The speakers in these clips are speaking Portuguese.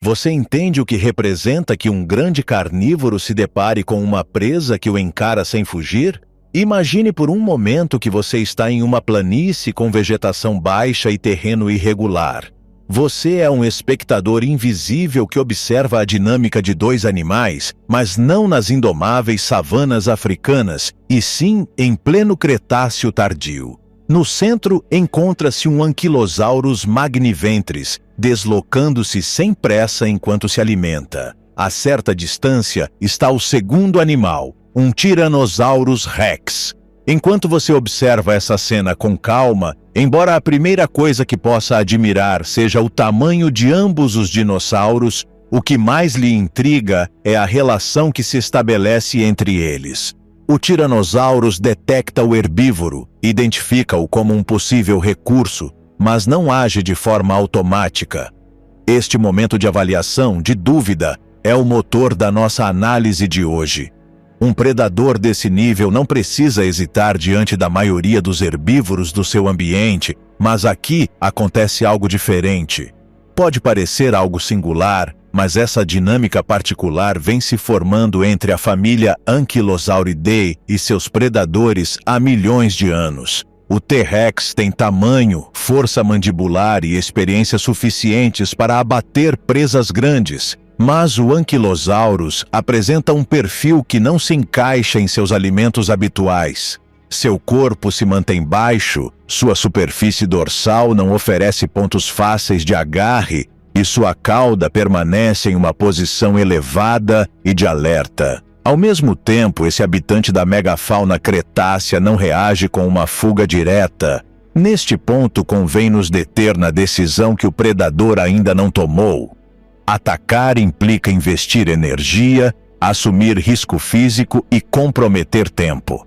Você entende o que representa que um grande carnívoro se depare com uma presa que o encara sem fugir? Imagine por um momento que você está em uma planície com vegetação baixa e terreno irregular. Você é um espectador invisível que observa a dinâmica de dois animais, mas não nas indomáveis savanas africanas, e sim em pleno Cretáceo tardio. No centro encontra-se um Ankylosaurus magniventris, deslocando-se sem pressa enquanto se alimenta. A certa distância está o segundo animal, um Tyrannosaurus rex. Enquanto você observa essa cena com calma, embora a primeira coisa que possa admirar seja o tamanho de ambos os dinossauros, o que mais lhe intriga é a relação que se estabelece entre eles. O Tyrannosaurus detecta o herbívoro, identifica-o como um possível recurso, mas não age de forma automática. Este momento de avaliação, de dúvida, é o motor da nossa análise de hoje. Um predador desse nível não precisa hesitar diante da maioria dos herbívoros do seu ambiente, mas aqui acontece algo diferente. Pode parecer algo singular, mas essa dinâmica particular vem se formando entre a família Ankylosauridae e seus predadores há milhões de anos. O T-Rex tem tamanho, força mandibular e experiência suficientes para abater presas grandes. Mas o Ankylosaurus apresenta um perfil que não se encaixa em seus alimentos habituais. Seu corpo se mantém baixo, sua superfície dorsal não oferece pontos fáceis de agarre e sua cauda permanece em uma posição elevada e de alerta. Ao mesmo tempo, esse habitante da megafauna cretácea não reage com uma fuga direta. Neste ponto, convém nos deter na decisão que o predador ainda não tomou. Atacar implica investir energia, assumir risco físico e comprometer tempo.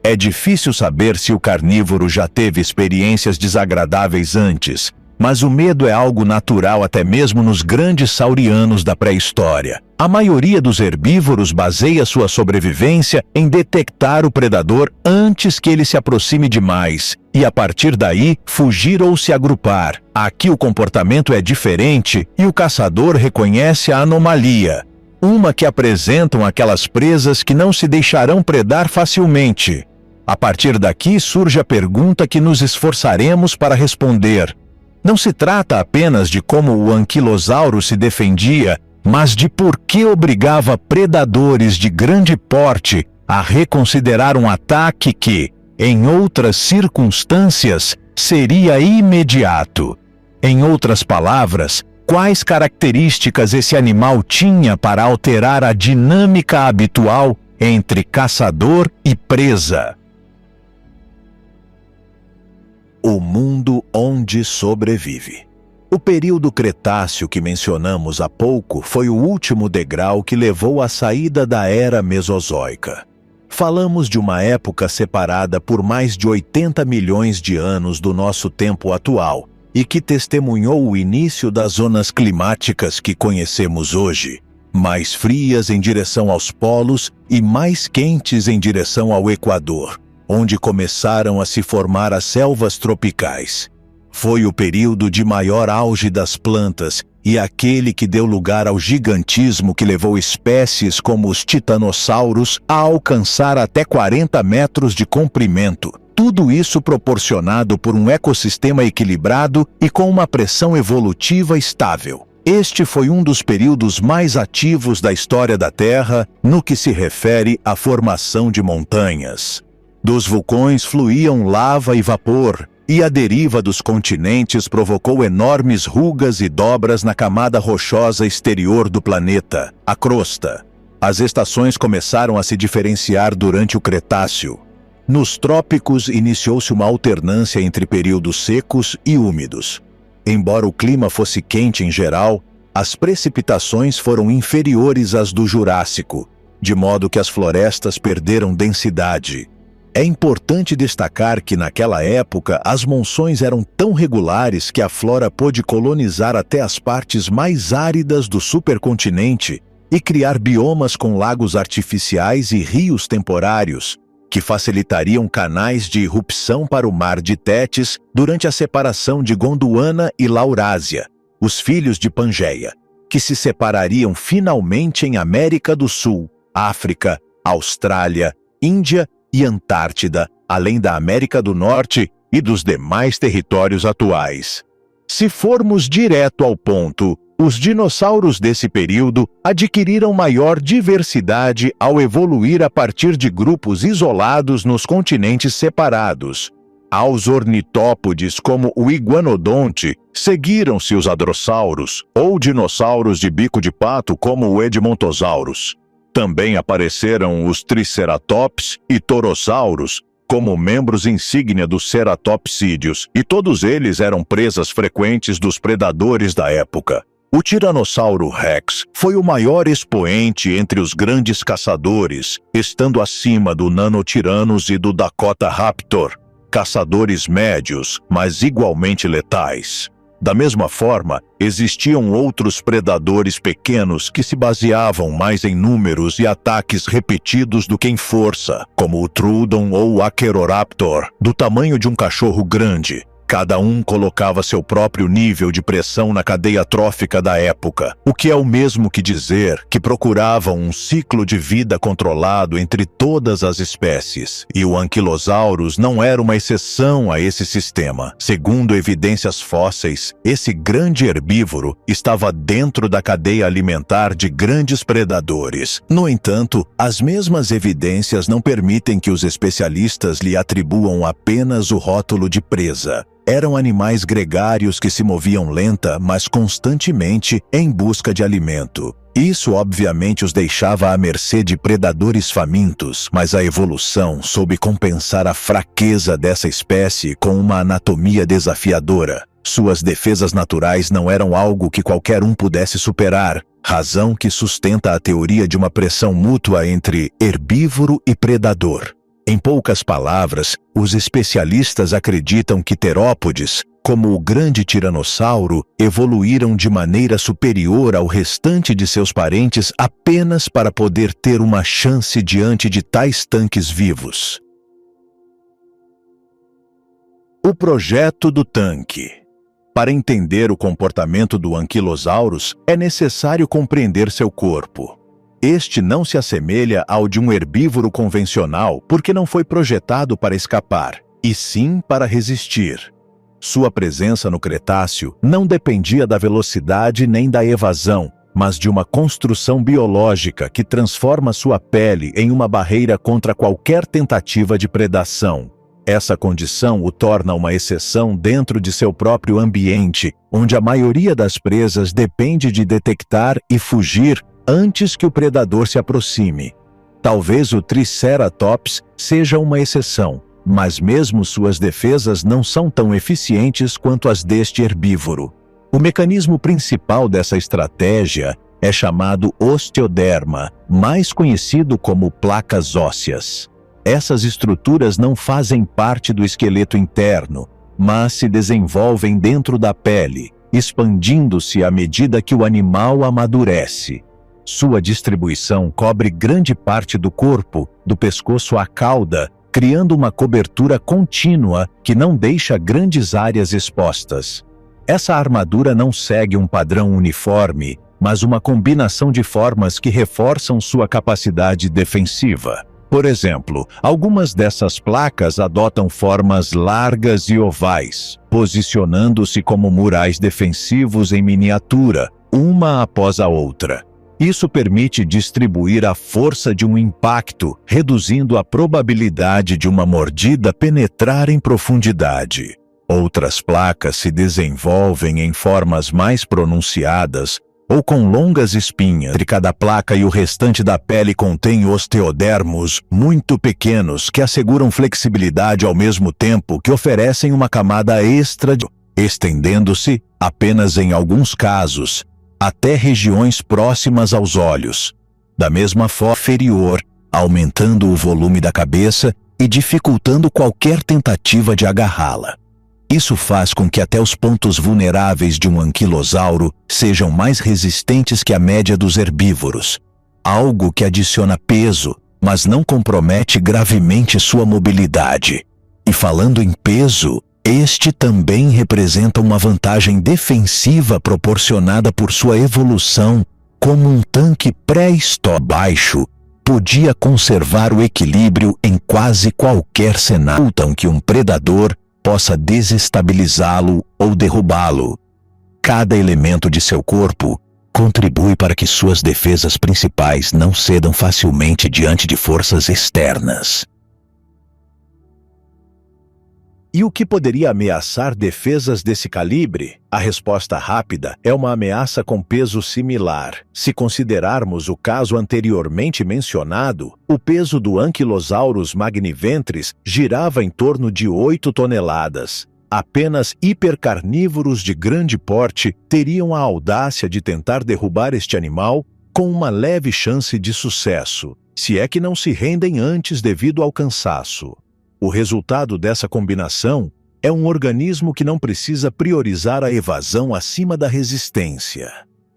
É difícil saber se o carnívoro já teve experiências desagradáveis antes, mas o medo é algo natural até mesmo nos grandes saurianos da pré-história. A maioria dos herbívoros baseia sua sobrevivência em detectar o predador antes que ele se aproxime demais, e a partir daí fugir ou se agrupar. Aqui o comportamento é diferente e o caçador reconhece a anomalia, uma que apresentam aquelas presas que não se deixarão predar facilmente. A partir daqui surge a pergunta que nos esforçaremos para responder. Não se trata apenas de como o Ankylosaurus se defendia, mas de por que obrigava predadores de grande porte a reconsiderar um ataque que, em outras circunstâncias, seria imediato. Em outras palavras, quais características esse animal tinha para alterar a dinâmica habitual entre caçador e presa? O mundo onde sobrevive. O período Cretáceo que mencionamos há pouco foi o último degrau que levou à saída da Era Mesozoica. Falamos de uma época separada por mais de 80 milhões de anos do nosso tempo atual e que testemunhou o início das zonas climáticas que conhecemos hoje, mais frias em direção aos polos e mais quentes em direção ao Equador, onde começaram a se formar as selvas tropicais. Foi o período de maior auge das plantas e aquele que deu lugar ao gigantismo que levou espécies como os titanossauros a alcançar até 40 metros de comprimento. Tudo isso proporcionado por um ecossistema equilibrado e com uma pressão evolutiva estável. Este foi um dos períodos mais ativos da história da Terra no que se refere à formação de montanhas. Dos vulcões fluíam lava e vapor, e a deriva dos continentes provocou enormes rugas e dobras na camada rochosa exterior do planeta, a crosta. As estações começaram a se diferenciar durante o Cretáceo. Nos trópicos iniciou-se uma alternância entre períodos secos e úmidos. Embora o clima fosse quente em geral, as precipitações foram inferiores às do Jurássico, de modo que as florestas perderam densidade. É importante destacar que naquela época as monções eram tão regulares que a flora pôde colonizar até as partes mais áridas do supercontinente e criar biomas com lagos artificiais e rios temporários, que facilitariam canais de irrupção para o mar de Tétis durante a separação de Gondwana e Laurásia, os filhos de Pangeia. que se separariam finalmente em América do Sul, África, Austrália, Índia e Antártida, além da América do Norte e dos demais territórios atuais. Se formos direto ao ponto, os dinossauros desse período adquiriram maior diversidade ao evoluir a partir de grupos isolados nos continentes separados. Aos ornitópodes como o iguanodonte seguiram-se os hadrossauros, ou dinossauros de bico de pato como o Edmontosaurus. Também apareceram os triceratops e torossauros como membros insígnia dos ceratopsídeos, e todos eles eram presas frequentes dos predadores da época. O Tiranossauro Rex foi o maior expoente entre os grandes caçadores, estando acima do Nanothyrannus e do Dakota Raptor, caçadores médios, mas igualmente letais. Da mesma forma, existiam outros predadores pequenos que se baseavam mais em números e ataques repetidos do que em força, como o Troodon ou o Acheroraptor, do tamanho de um cachorro grande. Cada um colocava seu próprio nível de pressão na cadeia trófica da época, o que é o mesmo que dizer que procuravam um ciclo de vida controlado entre todas as espécies. E o Ankylosaurus não era uma exceção a esse sistema. Segundo evidências fósseis, esse grande herbívoro estava dentro da cadeia alimentar de grandes predadores. No entanto, as mesmas evidências não permitem que os especialistas lhe atribuam apenas o rótulo de presa. Eram animais gregários que se moviam lenta, mas constantemente em busca de alimento. Isso obviamente os deixava à mercê de predadores famintos, mas a evolução soube compensar a fraqueza dessa espécie com uma anatomia desafiadora. Suas defesas naturais não eram algo que qualquer um pudesse superar, razão que sustenta a teoria de uma pressão mútua entre herbívoro e predador. Em poucas palavras, os especialistas acreditam que terópodes, como o grande tiranossauro, evoluíram de maneira superior ao restante de seus parentes apenas para poder ter uma chance diante de tais tanques vivos. O projeto do tanque. Para entender o comportamento do Ankylosaurus, é necessário compreender seu corpo. Este não se assemelha ao de um herbívoro convencional porque não foi projetado para escapar, e sim para resistir. Sua presença no Cretáceo não dependia da velocidade nem da evasão, mas de uma construção biológica que transforma sua pele em uma barreira contra qualquer tentativa de predação. Essa condição o torna uma exceção dentro de seu próprio ambiente, onde a maioria das presas depende de detectar e fugir antes que o predador se aproxime. Talvez o Triceratops seja uma exceção, mas mesmo suas defesas não são tão eficientes quanto as deste herbívoro. O mecanismo principal dessa estratégia é chamado osteoderma, mais conhecido como placas ósseas. Essas estruturas não fazem parte do esqueleto interno, mas se desenvolvem dentro da pele, expandindo-se à medida que o animal amadurece. Sua distribuição cobre grande parte do corpo, do pescoço à cauda, criando uma cobertura contínua que não deixa grandes áreas expostas. Essa armadura não segue um padrão uniforme, mas uma combinação de formas que reforçam sua capacidade defensiva. Por exemplo, algumas dessas placas adotam formas largas e ovais, posicionando-se como murais defensivos em miniatura, uma após a outra. Isso permite distribuir a força de um impacto, reduzindo a probabilidade de uma mordida penetrar em profundidade. Outras placas se desenvolvem em formas mais pronunciadas ou com longas espinhas. Entre cada placa e o restante da pele contém osteodermos muito pequenos que asseguram flexibilidade ao mesmo tempo que oferecem uma camada extra, estendendo-se, apenas em alguns casos, até regiões próximas aos olhos. Da mesma forma inferior, aumentando o volume da cabeça e dificultando qualquer tentativa de agarrá-la. Isso faz com que até os pontos vulneráveis de um anquilosauro sejam mais resistentes que a média dos herbívoros, algo que adiciona peso, mas não compromete gravemente sua mobilidade. E falando em peso, Este também representa uma vantagem defensiva proporcionada por sua evolução como um tanque pré-histórico baixo. Podia conservar o equilíbrio em quase qualquer cenário que um predador possa desestabilizá-lo ou derrubá-lo. Cada elemento de seu corpo contribui para que suas defesas principais não cedam facilmente diante de forças externas. E o que poderia ameaçar defesas desse calibre? A resposta rápida é uma ameaça com peso similar. Se considerarmos o caso anteriormente mencionado, o peso do Ankylosaurus magniventris girava em torno de 8 toneladas. Apenas hipercarnívoros de grande porte teriam a audácia de tentar derrubar este animal com uma leve chance de sucesso, se é que não se rendem antes devido ao cansaço. O resultado dessa combinação é um organismo que não precisa priorizar a evasão acima da resistência.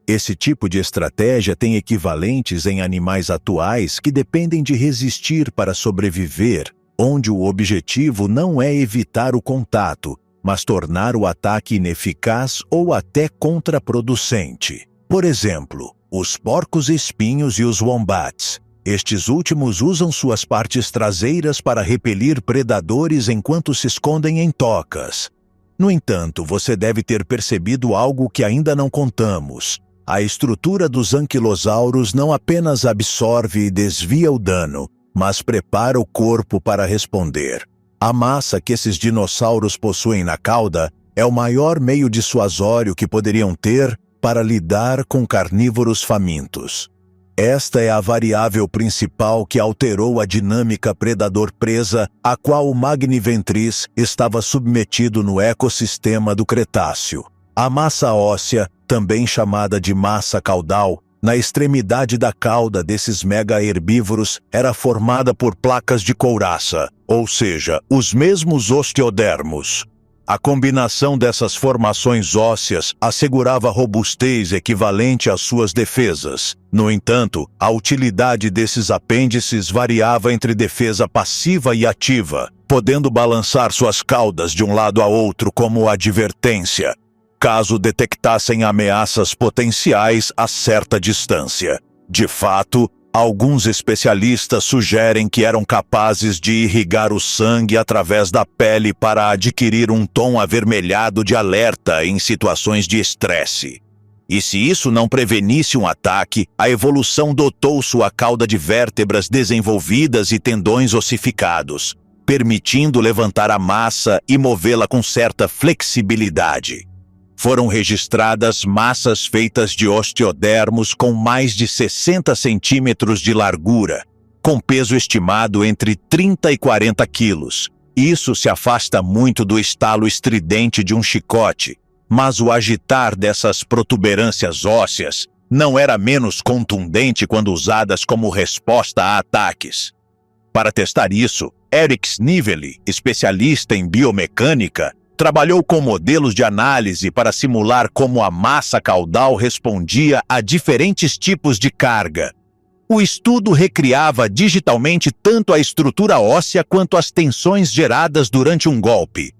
Esse tipo de estratégia tem equivalentes em animais atuais que dependem de resistir para sobreviver, onde o objetivo não é evitar o contato, mas tornar o ataque ineficaz ou até contraproducente. Por exemplo, os porcos-espinhos e os wombats. Estes últimos usam suas partes traseiras para repelir predadores enquanto se escondem em tocas. No entanto, você deve ter percebido algo que ainda não contamos. A estrutura dos anquilosauros não apenas absorve e desvia o dano, mas prepara o corpo para responder. A massa que esses dinossauros possuem na cauda é o maior meio dissuasório que poderiam ter para lidar com carnívoros famintos. Esta é a variável principal que alterou a dinâmica predador-presa a qual o magniventris estava submetido no ecossistema do Cretáceo. A massa óssea, também chamada de massa caudal, na extremidade da cauda desses mega-herbívoros era formada por placas de couraça, ou seja, os mesmos osteodermos. A combinação dessas formações ósseas assegurava robustez equivalente às suas defesas. No entanto, a utilidade desses apêndices variava entre defesa passiva e ativa, podendo balançar suas caudas de um lado a outro como advertência, caso detectassem ameaças potenciais a certa distância. De fato, alguns especialistas sugerem que eram capazes de irrigar o sangue através da pele para adquirir um tom avermelhado de alerta em situações de estresse. E se isso não prevenisse um ataque, a evolução dotou sua cauda de vértebras desenvolvidas e tendões ossificados, permitindo levantar a massa e movê-la com certa flexibilidade. Foram registradas massas feitas de osteodermos com mais de 60 centímetros de largura, com peso estimado entre 30 e 40 quilos. Isso se afasta muito do estalo estridente de um chicote, mas o agitar dessas protuberâncias ósseas não era menos contundente quando usadas como resposta a ataques. Para testar isso, Eric Snively, especialista em biomecânica, trabalhou com modelos de análise para simular como a massa caudal respondia a diferentes tipos de carga. O estudo recriava digitalmente tanto a estrutura óssea quanto as tensões geradas durante um golpe.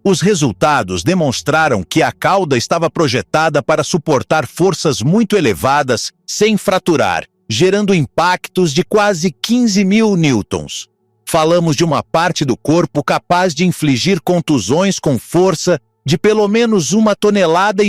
Os resultados demonstraram que a cauda estava projetada para suportar forças muito elevadas sem fraturar, gerando impactos de quase 15.000 newtons. Falamos de uma parte do corpo capaz de infligir contusões com força de pelo menos 1,5 toneladas.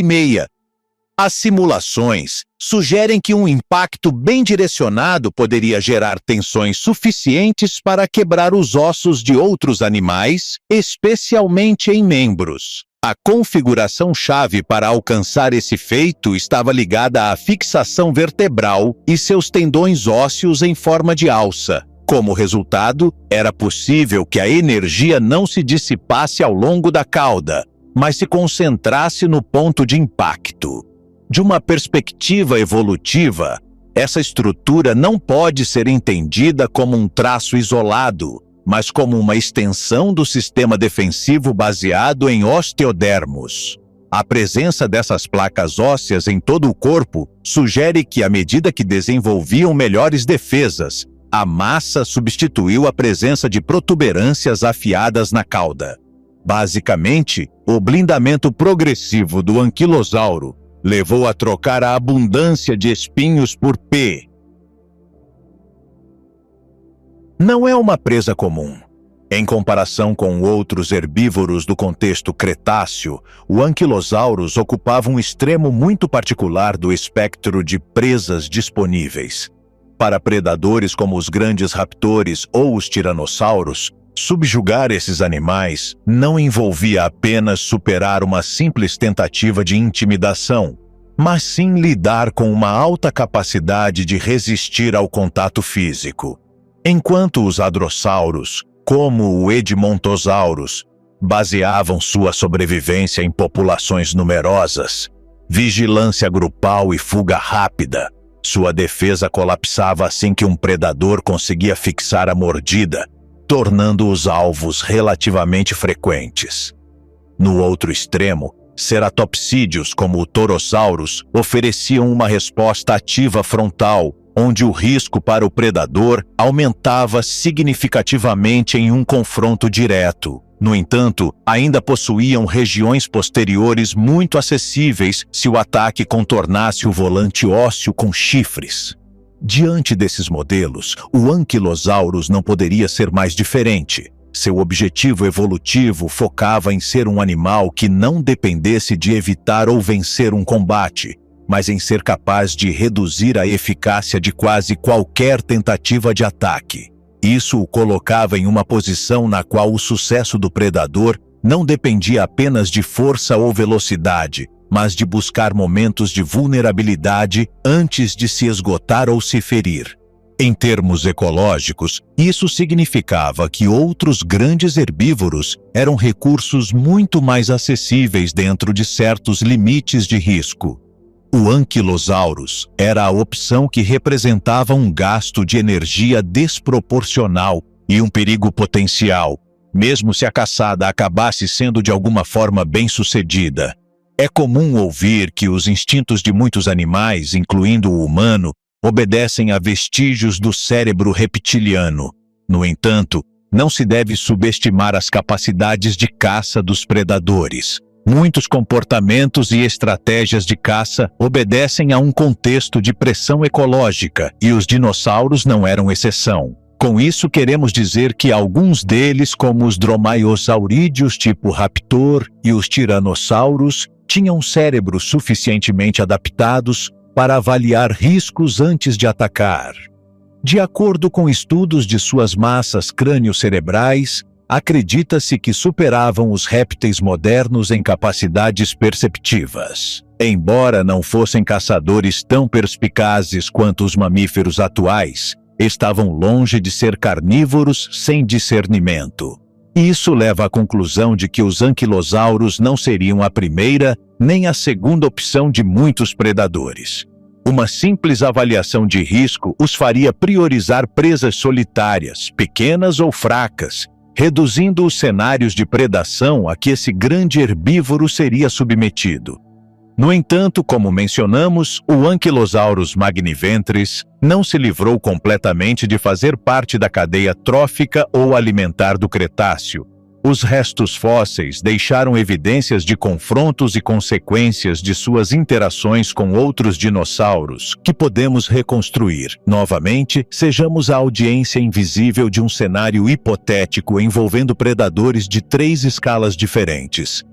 As simulações sugerem que um impacto bem direcionado poderia gerar tensões suficientes para quebrar os ossos de outros animais, especialmente em membros. A configuração-chave para alcançar esse feito estava ligada à fixação vertebral e seus tendões ósseos em forma de alça. Como resultado, era possível que a energia não se dissipasse ao longo da cauda, mas se concentrasse no ponto de impacto. De uma perspectiva evolutiva, essa estrutura não pode ser entendida como um traço isolado, mas como uma extensão do sistema defensivo baseado em osteodermos. A presença dessas placas ósseas em todo o corpo sugere que, à medida que desenvolviam melhores defesas, a massa substituiu a presença de protuberâncias afiadas na cauda. Basicamente, o blindamento progressivo do anquilosauro levou a trocar a abundância de espinhos por P. Não é uma presa comum. Em comparação com outros herbívoros do contexto Cretáceo, o Ankylosaurus ocupava um extremo muito particular do espectro de presas disponíveis. Para predadores como os grandes raptores ou os tiranossauros, subjugar esses animais não envolvia apenas superar uma simples tentativa de intimidação, mas sim lidar com uma alta capacidade de resistir ao contato físico. Enquanto os hadrossauros, como o Edmontosaurus, baseavam sua sobrevivência em populações numerosas, vigilância grupal e fuga rápida, sua defesa colapsava assim que um predador conseguia fixar a mordida, tornando-os alvos relativamente frequentes. No outro extremo, ceratopsídeos como o Torosaurus ofereciam uma resposta ativa frontal, onde o risco para o predador aumentava significativamente em um confronto direto. No entanto, ainda possuíam regiões posteriores muito acessíveis se o ataque contornasse o volante ósseo com chifres. Diante desses modelos, o Ankylosaurus não poderia ser mais diferente. Seu objetivo evolutivo focava em ser um animal que não dependesse de evitar ou vencer um combate, mas em ser capaz de reduzir a eficácia de quase qualquer tentativa de ataque. Isso o colocava em uma posição na qual o sucesso do predador não dependia apenas de força ou velocidade, mas de buscar momentos de vulnerabilidade antes de se esgotar ou se ferir. Em termos ecológicos, isso significava que outros grandes herbívoros eram recursos muito mais acessíveis dentro de certos limites de risco. O Ankylosaurus era a opção que representava um gasto de energia desproporcional e um perigo potencial, mesmo se a caçada acabasse sendo de alguma forma bem-sucedida. É comum ouvir que os instintos de muitos animais, incluindo o humano, obedecem a vestígios do cérebro reptiliano. No entanto, não se deve subestimar as capacidades de caça dos predadores. Muitos comportamentos e estratégias de caça obedecem a um contexto de pressão ecológica, e os dinossauros não eram exceção. Com isso, queremos dizer que alguns deles, como os dromaiosaurídeos tipo raptor e os tiranossauros, tinham cérebros suficientemente adaptados para avaliar riscos antes de atacar. De acordo com estudos de suas massas crânio-cerebrais, acredita-se que superavam os répteis modernos em capacidades perceptivas. Embora não fossem caçadores tão perspicazes quanto os mamíferos atuais, estavam longe de ser carnívoros sem discernimento. Isso leva à conclusão de que os anquilosauros não seriam a primeira nem a segunda opção de muitos predadores. Uma simples avaliação de risco os faria priorizar presas solitárias, pequenas ou fracas, reduzindo os cenários de predação a que esse grande herbívoro seria submetido. No entanto, como mencionamos, o Ankylosaurus magniventris não se livrou completamente de fazer parte da cadeia trófica ou alimentar do Cretáceo. Os restos fósseis deixaram evidências de confrontos e consequências de suas interações com outros dinossauros, que podemos reconstruir. Novamente, sejamos a audiência invisível de um cenário hipotético envolvendo predadores de 3 escalas diferentes.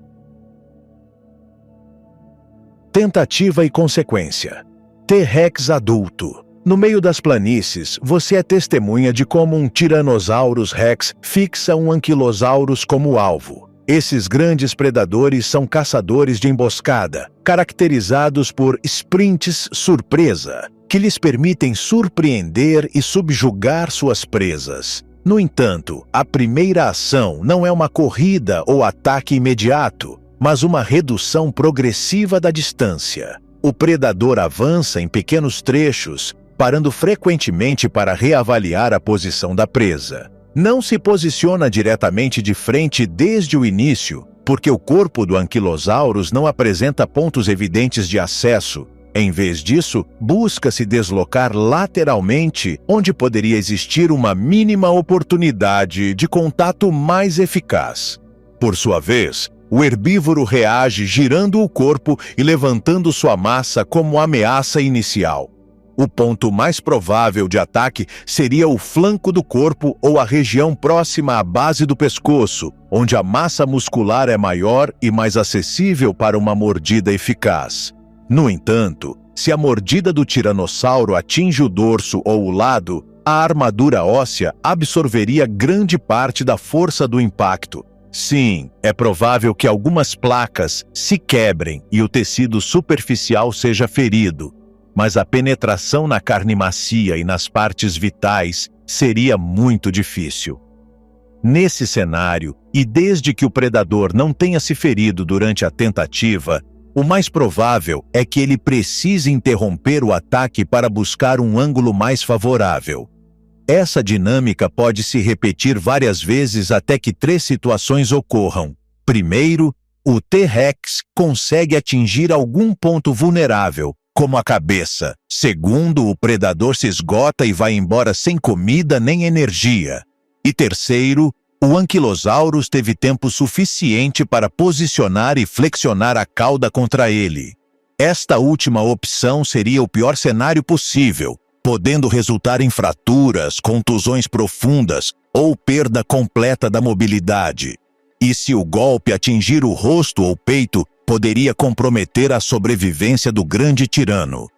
Tentativa e consequência. T-Rex adulto. No meio das planícies, você é testemunha de como um Tyrannosaurus Rex fixa um Ankylosaurus como alvo. Esses grandes predadores são caçadores de emboscada, caracterizados por sprints surpresa, que lhes permitem surpreender e subjugar suas presas. No entanto, a primeira ação não é uma corrida ou ataque imediato, mas uma redução progressiva da distância. O predador avança em pequenos trechos, parando frequentemente para reavaliar a posição da presa. Não se posiciona diretamente de frente desde o início, porque o corpo do Ankylosaurus não apresenta pontos evidentes de acesso. Em vez disso, busca se deslocar lateralmente, onde poderia existir uma mínima oportunidade de contato mais eficaz. Por sua vez, o herbívoro reage girando o corpo e levantando sua massa como ameaça inicial. O ponto mais provável de ataque seria o flanco do corpo ou a região próxima à base do pescoço, onde a massa muscular é maior e mais acessível para uma mordida eficaz. No entanto, se a mordida do tiranossauro atinge o dorso ou o lado, a armadura óssea absorveria grande parte da força do impacto. Sim, é provável que algumas placas se quebrem e o tecido superficial seja ferido, mas a penetração na carne macia e nas partes vitais seria muito difícil. Nesse cenário, e desde que o predador não tenha se ferido durante a tentativa, o mais provável é que ele precise interromper o ataque para buscar um ângulo mais favorável. Essa dinâmica pode se repetir várias vezes até que 3 situações ocorram. Primeiro, o T-Rex consegue atingir algum ponto vulnerável, como a cabeça. Segundo, o predador se esgota e vai embora sem comida nem energia. E terceiro, o Ankylosaurus teve tempo suficiente para posicionar e flexionar a cauda contra ele. Esta última opção seria o pior cenário possível, podendo resultar em fraturas, contusões profundas ou perda completa da mobilidade. E se o golpe atingir o rosto ou peito, poderia comprometer a sobrevivência do grande tirano.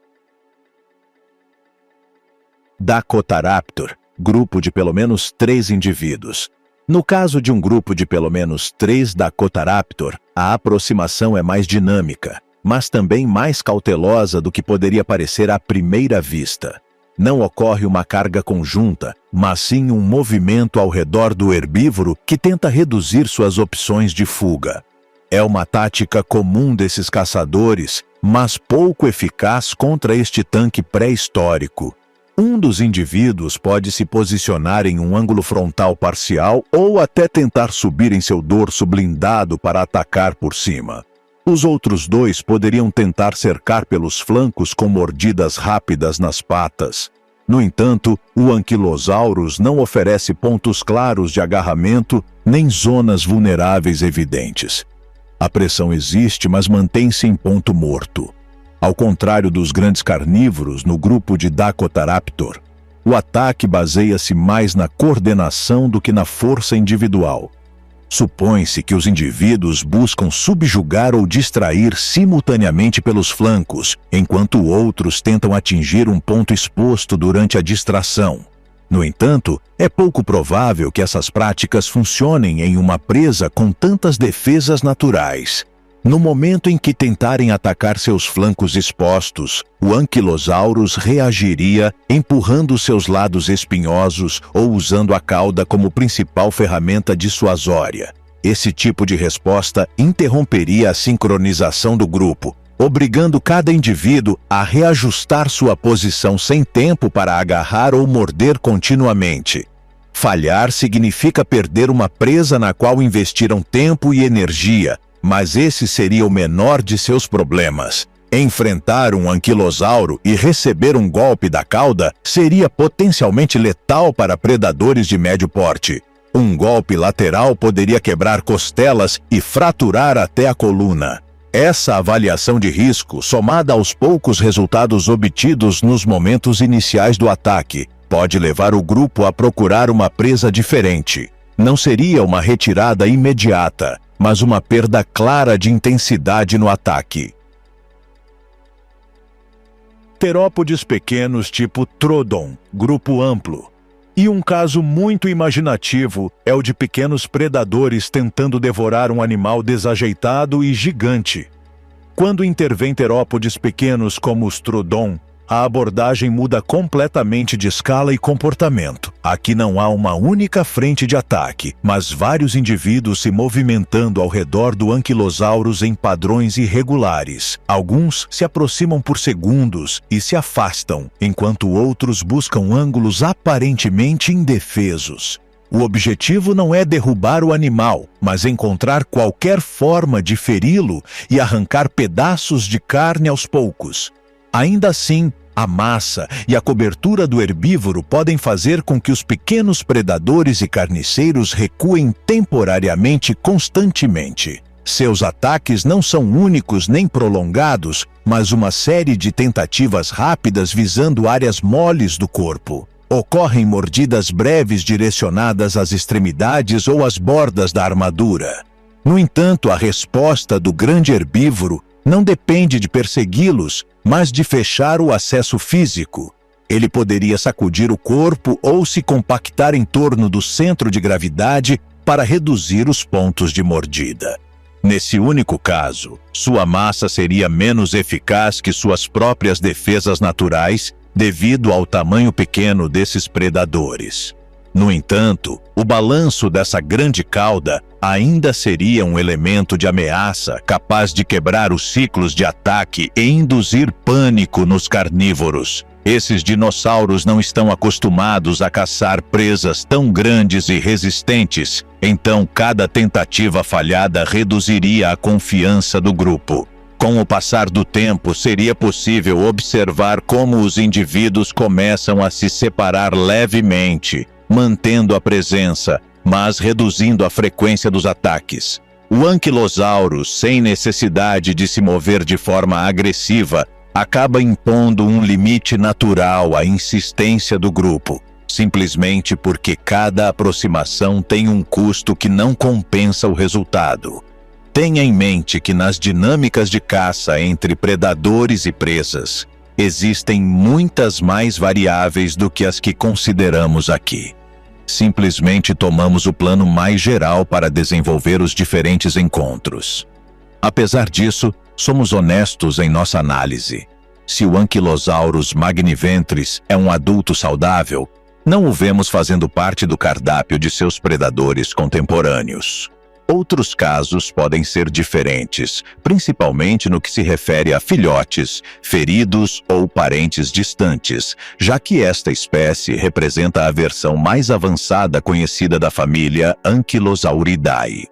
Dakotaraptor, grupo de pelo menos 3 indivíduos. No caso de um grupo de pelo menos 3 Dakotaraptor, a aproximação é mais dinâmica, mas também mais cautelosa do que poderia parecer à primeira vista. Não ocorre uma carga conjunta, mas sim um movimento ao redor do herbívoro que tenta reduzir suas opções de fuga. É uma tática comum desses caçadores, mas pouco eficaz contra este tanque pré-histórico. Um dos indivíduos pode se posicionar em um ângulo frontal parcial ou até tentar subir em seu dorso blindado para atacar por cima. Os outros 2 poderiam tentar cercar pelos flancos com mordidas rápidas nas patas. No entanto, o Ankylosaurus não oferece pontos claros de agarramento nem zonas vulneráveis evidentes. A pressão existe, mas mantém-se em ponto morto. Ao contrário dos grandes carnívoros no grupo de Dakotaraptor, o ataque baseia-se mais na coordenação do que na força individual. Supõe-se que os indivíduos buscam subjugar ou distrair simultaneamente pelos flancos, enquanto outros tentam atingir um ponto exposto durante a distração. No entanto, é pouco provável que essas práticas funcionem em uma presa com tantas defesas naturais. No momento em que tentarem atacar seus flancos expostos, o Ankylosaurus reagiria empurrando seus lados espinhosos ou usando a cauda como principal ferramenta dissuasória. Esse tipo de resposta interromperia a sincronização do grupo, obrigando cada indivíduo a reajustar sua posição sem tempo para agarrar ou morder continuamente. Falhar significa perder uma presa na qual investiram tempo e energia, mas esse seria o menor de seus problemas. Enfrentar um anquilosauro e receber um golpe da cauda seria potencialmente letal para predadores de médio porte. Um golpe lateral poderia quebrar costelas e fraturar até a coluna. Essa avaliação de risco, somada aos poucos resultados obtidos nos momentos iniciais do ataque, pode levar o grupo a procurar uma presa diferente. Não seria uma retirada imediata, mas uma perda clara de intensidade no ataque. Terópodes pequenos tipo Troodon, grupo amplo. E um caso muito imaginativo é o de pequenos predadores tentando devorar um animal desajeitado e gigante. Quando intervém terópodes pequenos como os Troodon, a abordagem muda completamente de escala e comportamento. Aqui não há uma única frente de ataque, mas vários indivíduos se movimentando ao redor do Ankylosaurus em padrões irregulares. Alguns se aproximam por segundos e se afastam, enquanto outros buscam ângulos aparentemente indefesos. O objetivo não é derrubar o animal, mas encontrar qualquer forma de feri-lo e arrancar pedaços de carne aos poucos. Ainda assim, A massa e a cobertura do herbívoro podem fazer com que os pequenos predadores e carniceiros recuem temporariamente constantemente. Seus ataques não são únicos nem prolongados, mas uma série de tentativas rápidas visando áreas moles do corpo. Ocorrem mordidas breves direcionadas às extremidades ou às bordas da armadura. No entanto, a resposta do grande herbívoro não depende de persegui-los, mas de fechar o acesso físico. Ele poderia sacudir o corpo ou se compactar em torno do centro de gravidade para reduzir os pontos de mordida. Nesse único caso, sua massa seria menos eficaz que suas próprias defesas naturais devido ao tamanho pequeno desses predadores. No entanto, o balanço dessa grande cauda ainda seria um elemento de ameaça capaz de quebrar os ciclos de ataque e induzir pânico nos carnívoros. Esses dinossauros não estão acostumados a caçar presas tão grandes e resistentes, então cada tentativa falhada reduziria a confiança do grupo. Com o passar do tempo, seria possível observar como os indivíduos começam a se separar levemente, mantendo a presença, mas reduzindo a frequência dos ataques. O anquilossauro, sem necessidade de se mover de forma agressiva, acaba impondo um limite natural à insistência do grupo, simplesmente porque cada aproximação tem um custo que não compensa o resultado. Tenha em mente que nas dinâmicas de caça entre predadores e presas, existem muitas mais variáveis do que as que consideramos aqui. Simplesmente tomamos o plano mais geral para desenvolver os diferentes encontros. Apesar disso, somos honestos em nossa análise. Se o Ankylosaurus magniventris é um adulto saudável, não o vemos fazendo parte do cardápio de seus predadores contemporâneos. Outros casos podem ser diferentes, principalmente no que se refere a filhotes, feridos ou parentes distantes, já que esta espécie representa a versão mais avançada conhecida da família Ankylosauridae.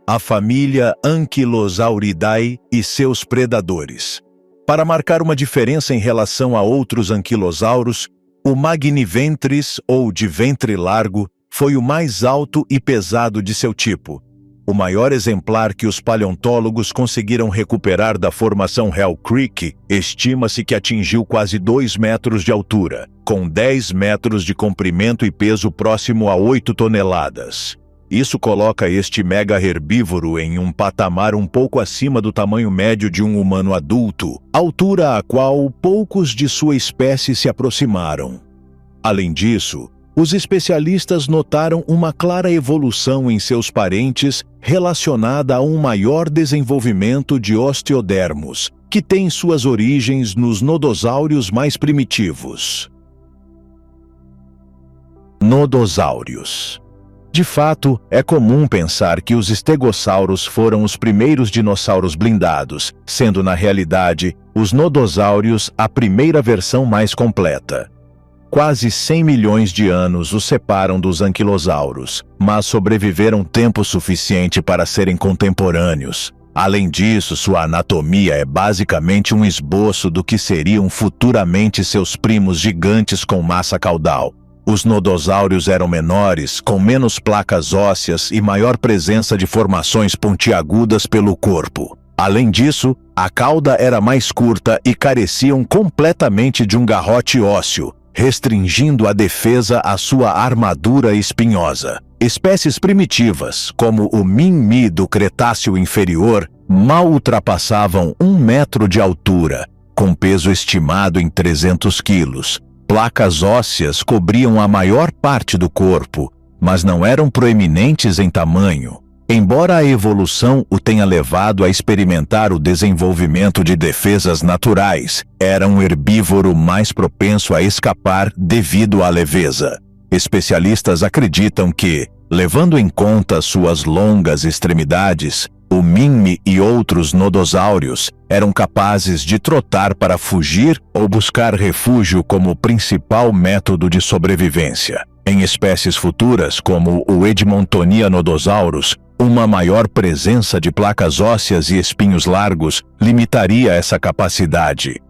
A família Ankylosauridae e seus predadores. Para marcar uma diferença em relação a outros anquilosauros, o magniventris, ou de ventre largo, foi o mais alto e pesado de seu tipo. O maior exemplar que os paleontólogos conseguiram recuperar da formação Hell Creek estima-se que atingiu quase 2 metros de altura, com 10 metros de comprimento e peso próximo a 8 toneladas. Isso coloca este mega herbívoro em um patamar um pouco acima do tamanho médio de um humano adulto, altura a qual poucos de sua espécie se aproximaram. Além disso, os especialistas notaram uma clara evolução em seus parentes relacionada a um maior desenvolvimento de osteodermos, que tem suas origens nos nodossáurios mais primitivos. Nodossáurios. De fato, é comum pensar que os estegossauros foram os primeiros dinossauros blindados, sendo na realidade os nodossáurios a primeira versão mais completa. Quase 100 milhões de anos os separam dos anquilossauros, mas sobreviveram tempo suficiente para serem contemporâneos. Além disso, sua anatomia é basicamente um esboço do que seriam futuramente seus primos gigantes com massa caudal. Os nodossáurios eram menores, com menos placas ósseas e maior presença de formações pontiagudas pelo corpo. Além disso, a cauda era mais curta e careciam completamente de um garrote ósseo, restringindo a defesa à sua armadura espinhosa. Espécies primitivas, como o Min-Mi do Cretáceo inferior, mal ultrapassavam 1 metro de altura, com peso estimado em 300 quilos. Placas ósseas cobriam a maior parte do corpo, mas não eram proeminentes em tamanho. Embora a evolução o tenha levado a experimentar o desenvolvimento de defesas naturais, era um herbívoro mais propenso a escapar devido à leveza. Especialistas acreditam que, levando em conta suas longas extremidades, o Min-Mi e outros nodossáurios eram capazes de trotar para fugir ou buscar refúgio como principal método de sobrevivência. Em espécies futuras, como o Edmontonianodosaurus, uma maior presença de placas ósseas e espinhos largos limitaria essa capacidade.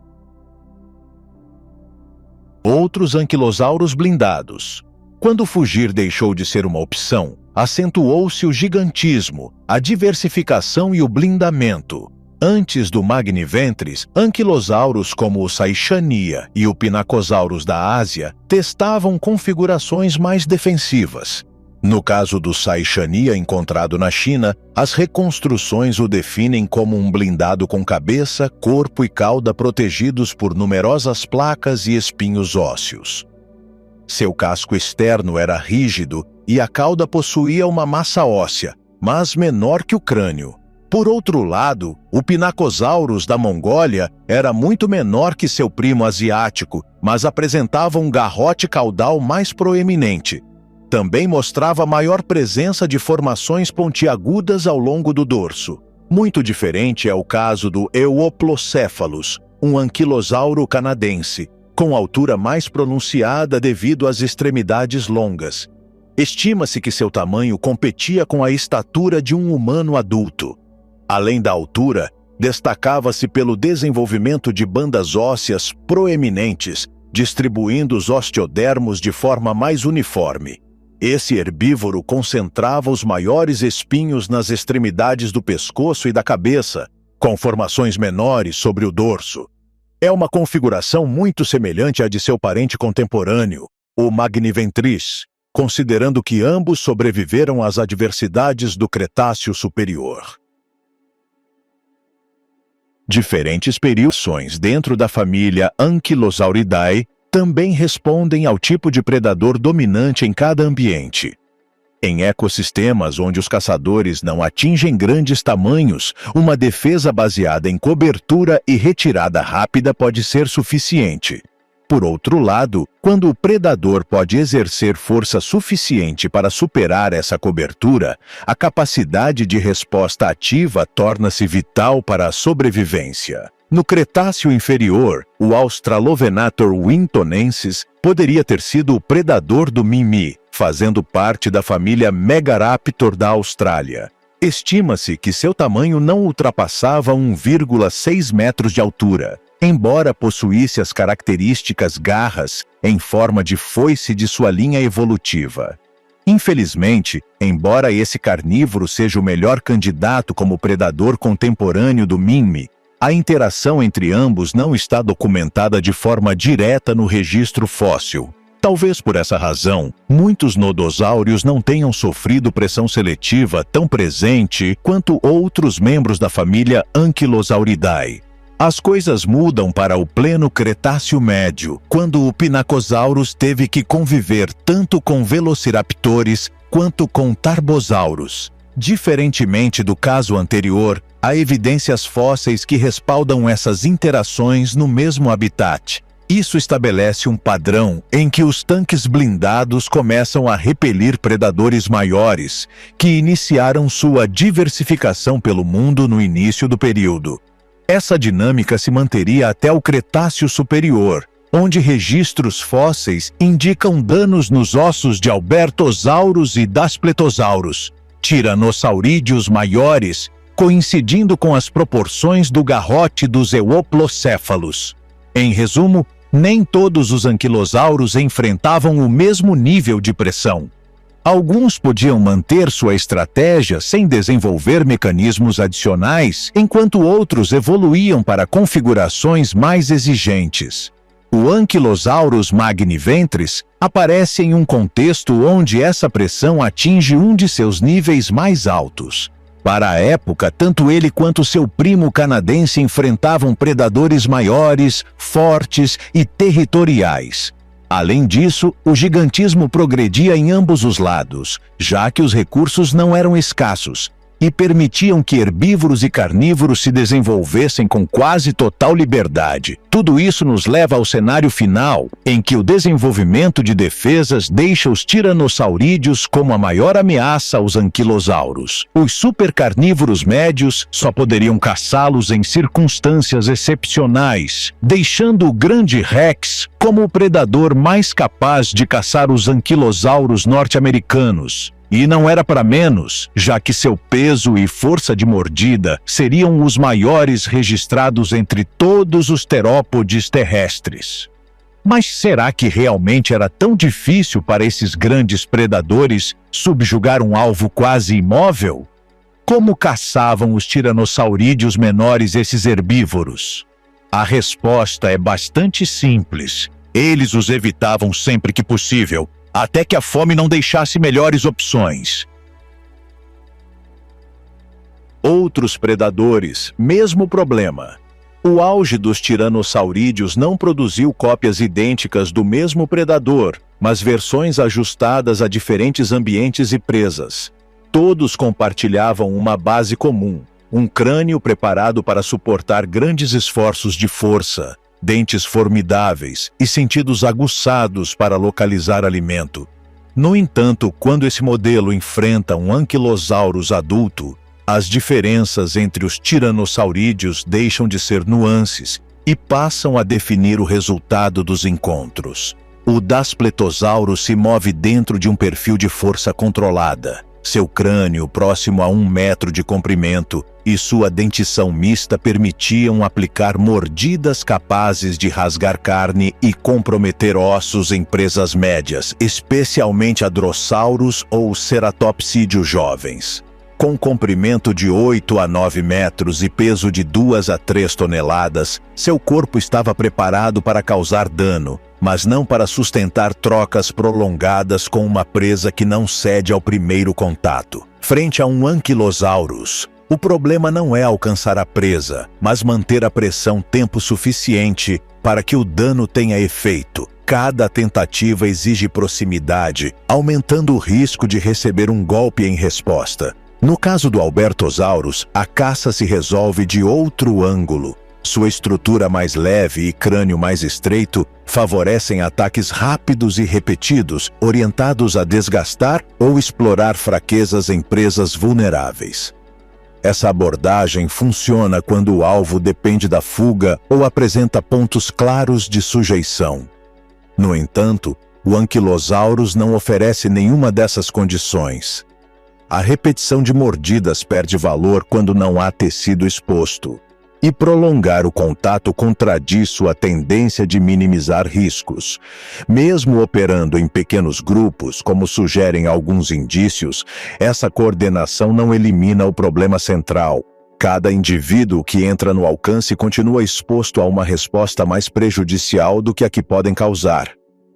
Outros anquilosauros blindados. Quando fugir deixou de ser uma opção, acentuou-se o gigantismo, a diversificação e o blindamento. Antes do Magniventris, anquilosauros como o Saixania e o Pinacosaurus da Ásia testavam configurações mais defensivas. No caso do Saixania encontrado na China, as reconstruções o definem como um blindado com cabeça, corpo e cauda protegidos por numerosas placas e espinhos ósseos. Seu casco externo era rígido e a cauda possuía uma massa óssea, mas menor que o crânio. Por outro lado, o Pinacosaurus da Mongólia era muito menor que seu primo asiático, mas apresentava um garrote caudal mais proeminente. Também mostrava maior presença de formações pontiagudas ao longo do dorso. Muito diferente é o caso do Euoplocephalus, um anquilosauro canadense, com altura mais pronunciada devido às extremidades longas. Estima-se que seu tamanho competia com a estatura de um humano adulto. Além da altura, destacava-se pelo desenvolvimento de bandas ósseas proeminentes, distribuindo os osteodermos de forma mais uniforme. Esse herbívoro concentrava os maiores espinhos nas extremidades do pescoço e da cabeça, com formações menores sobre o dorso. É uma configuração muito semelhante à de seu parente contemporâneo, o Magniventris, considerando que ambos sobreviveram às adversidades do Cretáceo Superior. Diferentes periodizações dentro da família Ankylosauridae também respondem ao tipo de predador dominante em cada ambiente. Em ecossistemas onde os caçadores não atingem grandes tamanhos, uma defesa baseada em cobertura e retirada rápida pode ser suficiente. Por outro lado, quando o predador pode exercer força suficiente para superar essa cobertura, a capacidade de resposta ativa torna-se vital para a sobrevivência. No Cretáceo Inferior, o Australovenator wintonensis poderia ter sido o predador do Mimi, fazendo parte da família Megaraptor da Austrália. Estima-se que seu tamanho não ultrapassava 1,6 metros de altura, embora possuísse as características garras em forma de foice de sua linha evolutiva. Infelizmente, embora esse carnívoro seja o melhor candidato como predador contemporâneo do Mimi, a interação entre ambos não está documentada de forma direta no registro fóssil. Talvez por essa razão, muitos nodossáurios não tenham sofrido pressão seletiva tão presente quanto outros membros da família Ankylosauridae. As coisas mudam para o pleno Cretáceo Médio, quando o Pinacosaurus teve que conviver tanto com velociraptores quanto com tarbosaurus. Diferentemente do caso anterior, há evidências fósseis que respaldam essas interações no mesmo habitat. Isso estabelece um padrão em que os tanques blindados começam a repelir predadores maiores, que iniciaram sua diversificação pelo mundo no início do período. Essa dinâmica se manteria até o Cretáceo Superior, onde registros fósseis indicam danos nos ossos de Albertosaurus e Daspletosaurus, tiranossaurídeos maiores, coincidindo com as proporções do garrote dos Euoplocephalus. Em resumo, nem todos os anquilosauros enfrentavam o mesmo nível de pressão. Alguns podiam manter sua estratégia sem desenvolver mecanismos adicionais, enquanto outros evoluíam para configurações mais exigentes. O Ankylosaurus magniventris aparece em um contexto onde essa pressão atinge um de seus níveis mais altos. Para a época, tanto ele quanto seu primo canadense enfrentavam predadores maiores, fortes e territoriais. Além disso, o gigantismo progredia em ambos os lados, já que os recursos não eram escassos, e permitiam que herbívoros e carnívoros se desenvolvessem com quase total liberdade. Tudo isso nos leva ao cenário final, em que o desenvolvimento de defesas deixa os tiranossaurídeos como a maior ameaça aos anquilosauros. Os supercarnívoros médios só poderiam caçá-los em circunstâncias excepcionais, deixando o grande Rex como o predador mais capaz de caçar os anquilosauros norte-americanos. E não era para menos, já que seu peso e força de mordida seriam os maiores registrados entre todos os terópodes terrestres. Mas será que realmente era tão difícil para esses grandes predadores subjugar um alvo quase imóvel? Como caçavam os tiranossaurídeos menores esses herbívoros? A resposta é bastante simples. Eles os evitavam sempre que possível, até que a fome não deixasse melhores opções. Outros predadores, mesmo problema. O auge dos tiranossaurídeos não produziu cópias idênticas do mesmo predador, mas versões ajustadas a diferentes ambientes e presas. Todos compartilhavam uma base comum, um crânio preparado para suportar grandes esforços de força, dentes formidáveis e sentidos aguçados para localizar alimento. No entanto, quando esse modelo enfrenta um Ankylosaurus adulto, as diferenças entre os tiranossaurídeos deixam de ser nuances e passam a definir o resultado dos encontros. O Daspletosaurus se move dentro de um perfil de força controlada. Seu crânio, próximo a 1 metro de comprimento, e sua dentição mista permitiam aplicar mordidas capazes de rasgar carne e comprometer ossos em presas médias, especialmente hadrossauros ou ceratopsídeos jovens. Com comprimento de 8 a 9 metros e peso de 2 a 3 toneladas, seu corpo estava preparado para causar dano, mas não para sustentar trocas prolongadas com uma presa que não cede ao primeiro contato. Frente a um Ankylosaurus, o problema não é alcançar a presa, mas manter a pressão tempo suficiente para que o dano tenha efeito. Cada tentativa exige proximidade, aumentando o risco de receber um golpe em resposta. No caso do Albertosaurus, a caça se resolve de outro ângulo. Sua estrutura mais leve e crânio mais estreito favorecem ataques rápidos e repetidos, orientados a desgastar ou explorar fraquezas em presas vulneráveis. Essa abordagem funciona quando o alvo depende da fuga ou apresenta pontos claros de sujeição. No entanto, o Ankylosaurus não oferece nenhuma dessas condições. A repetição de mordidas perde valor quando não há tecido exposto. E prolongar o contato contradiz sua tendência de minimizar riscos. Mesmo operando em pequenos grupos, como sugerem alguns indícios, essa coordenação não elimina o problema central. Cada indivíduo que entra no alcance continua exposto a uma resposta mais prejudicial do que a que podem causar.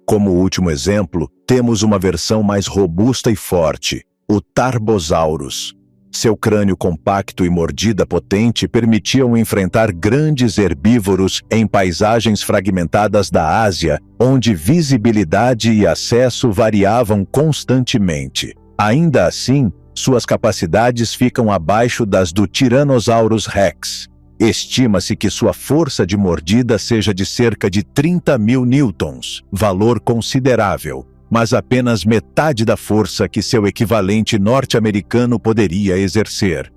Como último exemplo, temos uma versão mais robusta e forte, o Tarbosaurus. Seu crânio compacto e mordida potente permitiam enfrentar grandes herbívoros em paisagens fragmentadas da Ásia, onde visibilidade e acesso variavam constantemente. Ainda assim, suas capacidades ficam abaixo das do Tyrannosaurus Rex. Estima-se que sua força de mordida seja de cerca de 30.000 newtons, valor considerável, mas apenas metade da força que seu equivalente norte-americano poderia exercer.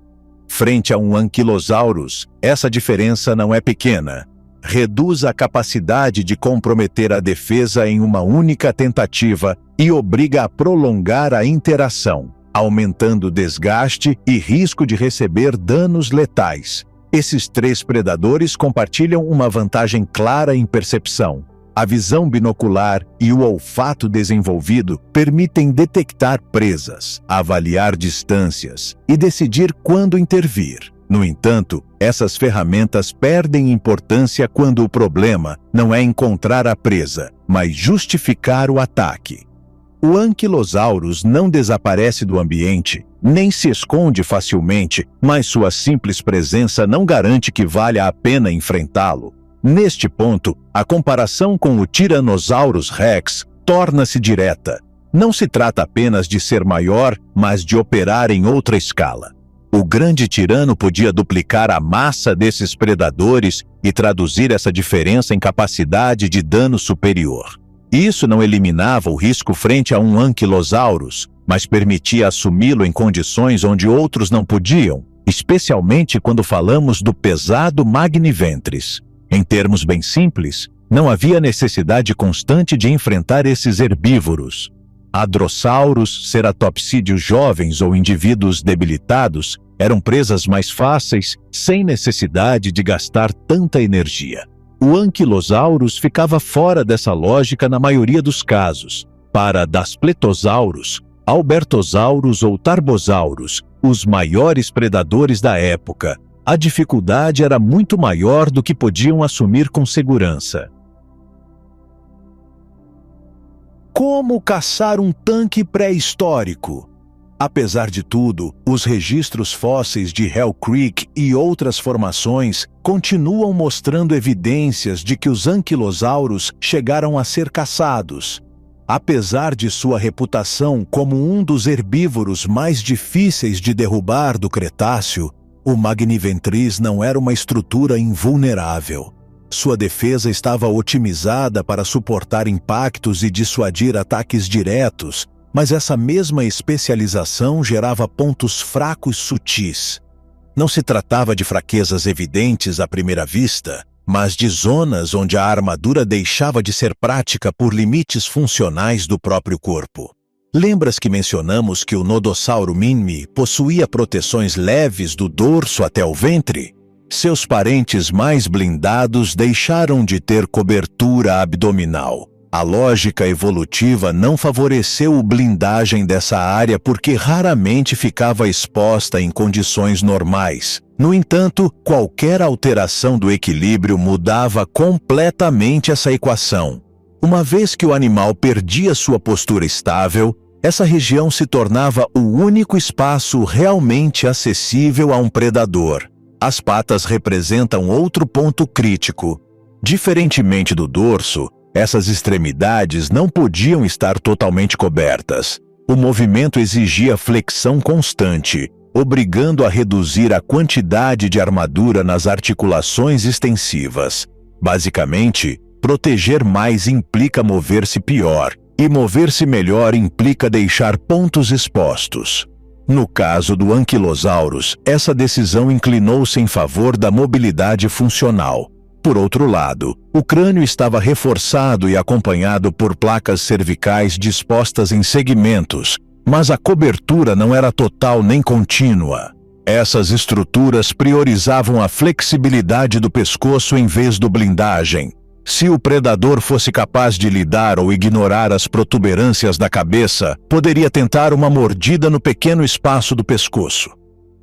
Frente a um Ankylosaurus, essa diferença não é pequena. Reduz a capacidade de comprometer a defesa em uma única tentativa e obriga a prolongar a interação, aumentando desgaste e risco de receber danos letais. Esses 3 predadores compartilham uma vantagem clara em percepção. A visão binocular e o olfato desenvolvido permitem detectar presas, avaliar distâncias e decidir quando intervir. No entanto, essas ferramentas perdem importância quando o problema não é encontrar a presa, mas justificar o ataque. O Ankylosaurus não desaparece do ambiente, nem se esconde facilmente, mas sua simples presença não garante que valha a pena enfrentá-lo. Neste ponto, a comparação com o Tyrannosaurus Rex torna-se direta. Não se trata apenas de ser maior, mas de operar em outra escala. O grande tirano podia duplicar a massa desses predadores e traduzir essa diferença em capacidade de dano superior. Isso não eliminava o risco frente a um Ankylosaurus, mas permitia assumi-lo em condições onde outros não podiam, especialmente quando falamos do pesado Magniventris. Em termos bem simples, não havia necessidade constante de enfrentar esses herbívoros. Hadrossauros, ceratopsídeos jovens ou indivíduos debilitados eram presas mais fáceis, sem necessidade de gastar tanta energia. O Ankylosaurus ficava fora dessa lógica na maioria dos casos. Para Daspletosaurus, Albertosaurus ou Tarbosaurus, os maiores predadores da época, a dificuldade era muito maior do que podiam assumir com segurança. Como caçar um tanque pré-histórico? Apesar de tudo, os registros fósseis de Hell Creek e outras formações continuam mostrando evidências de que os anquilosaurus chegaram a ser caçados. Apesar de sua reputação como um dos herbívoros mais difíceis de derrubar do Cretáceo, o Magniventris não era uma estrutura invulnerável. Sua defesa estava otimizada para suportar impactos e dissuadir ataques diretos, mas essa mesma especialização gerava pontos fracos sutis. Não se tratava de fraquezas evidentes à primeira vista, mas de zonas onde a armadura deixava de ser prática por limites funcionais do próprio corpo. Lembras que mencionamos que o Nodossauro Minmi possuía proteções leves do dorso até o ventre? Seus parentes mais blindados deixaram de ter cobertura abdominal. A lógica evolutiva não favoreceu a blindagem dessa área porque raramente ficava exposta em condições normais. No entanto, qualquer alteração do equilíbrio mudava completamente essa equação. Uma vez que o animal perdia sua postura estável, essa região se tornava o único espaço realmente acessível a um predador. As patas representam outro ponto crítico. Diferentemente do dorso, essas extremidades não podiam estar totalmente cobertas. O movimento exigia flexão constante, obrigando a reduzir a quantidade de armadura nas articulações extensivas. Basicamente, proteger mais implica mover-se pior, e mover-se melhor implica deixar pontos expostos. No caso do Ankylosaurus, essa decisão inclinou-se em favor da mobilidade funcional. Por outro lado, o crânio estava reforçado e acompanhado por placas cervicais dispostas em segmentos, mas a cobertura não era total nem contínua. Essas estruturas priorizavam a flexibilidade do pescoço em vez do blindagem. Se o predador fosse capaz de lidar ou ignorar as protuberâncias da cabeça, poderia tentar uma mordida no pequeno espaço do pescoço.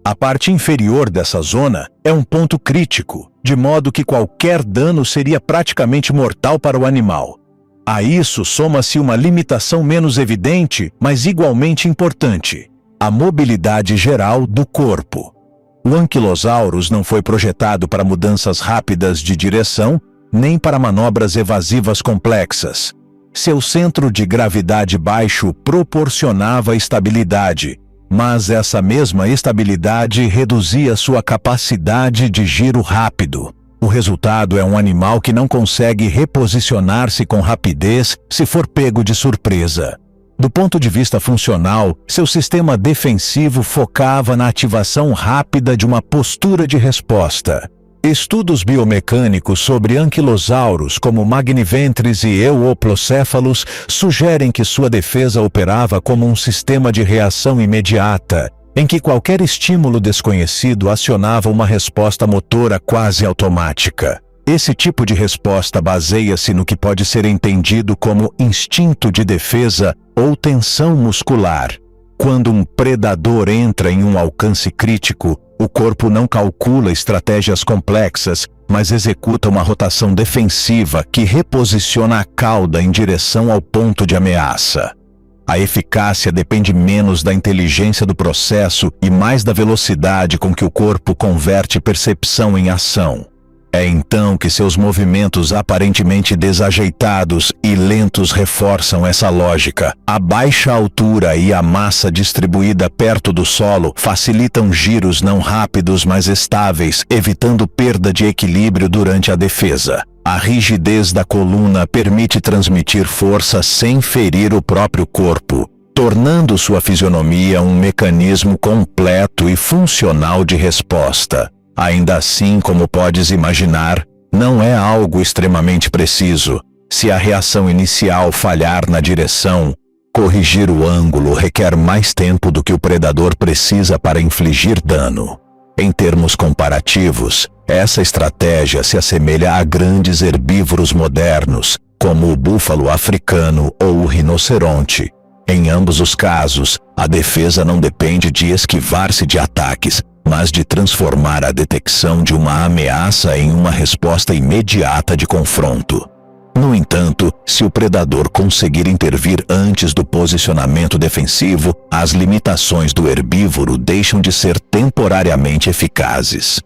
A parte inferior dessa zona é um ponto crítico, de modo que qualquer dano seria praticamente mortal para o animal. A isso soma-se uma limitação menos evidente, mas igualmente importante: a mobilidade geral do corpo. O Ankylosaurus não foi projetado para mudanças rápidas de direção, nem para manobras evasivas complexas. Seu centro de gravidade baixo proporcionava estabilidade, mas essa mesma estabilidade reduzia sua capacidade de giro rápido. O resultado é um animal que não consegue reposicionar-se com rapidez se for pego de surpresa. Do ponto de vista funcional, seu sistema defensivo focava na ativação rápida de uma postura de resposta. Estudos biomecânicos sobre anquilosaurus como Magniventris e Euoplocephalus sugerem que sua defesa operava como um sistema de reação imediata, em que qualquer estímulo desconhecido acionava uma resposta motora quase automática. Esse tipo de resposta baseia-se no que pode ser entendido como instinto de defesa ou tensão muscular. Quando um predador entra em um alcance crítico, o corpo não calcula estratégias complexas, mas executa uma rotação defensiva que reposiciona a cauda em direção ao ponto de ameaça. A eficácia depende menos da inteligência do processo e mais da velocidade com que o corpo converte percepção em ação. É então que seus movimentos aparentemente desajeitados e lentos reforçam essa lógica. A baixa altura e a massa distribuída perto do solo facilitam giros não rápidos, mas estáveis, evitando perda de equilíbrio durante a defesa. A rigidez da coluna permite transmitir força sem ferir o próprio corpo, tornando sua fisionomia um mecanismo completo e funcional de resposta. Ainda assim, como podes imaginar, não é algo extremamente preciso. Se a reação inicial falhar na direção, corrigir o ângulo requer mais tempo do que o predador precisa para infligir dano. Em termos comparativos, essa estratégia se assemelha a grandes herbívoros modernos, como o búfalo africano ou o rinoceronte. Em ambos os casos, a defesa não depende de esquivar-se de ataques, mas de transformar a detecção de uma ameaça em uma resposta imediata de confronto. No entanto, se o predador conseguir intervir antes do posicionamento defensivo, as limitações do herbívoro deixam de ser temporariamente eficazes.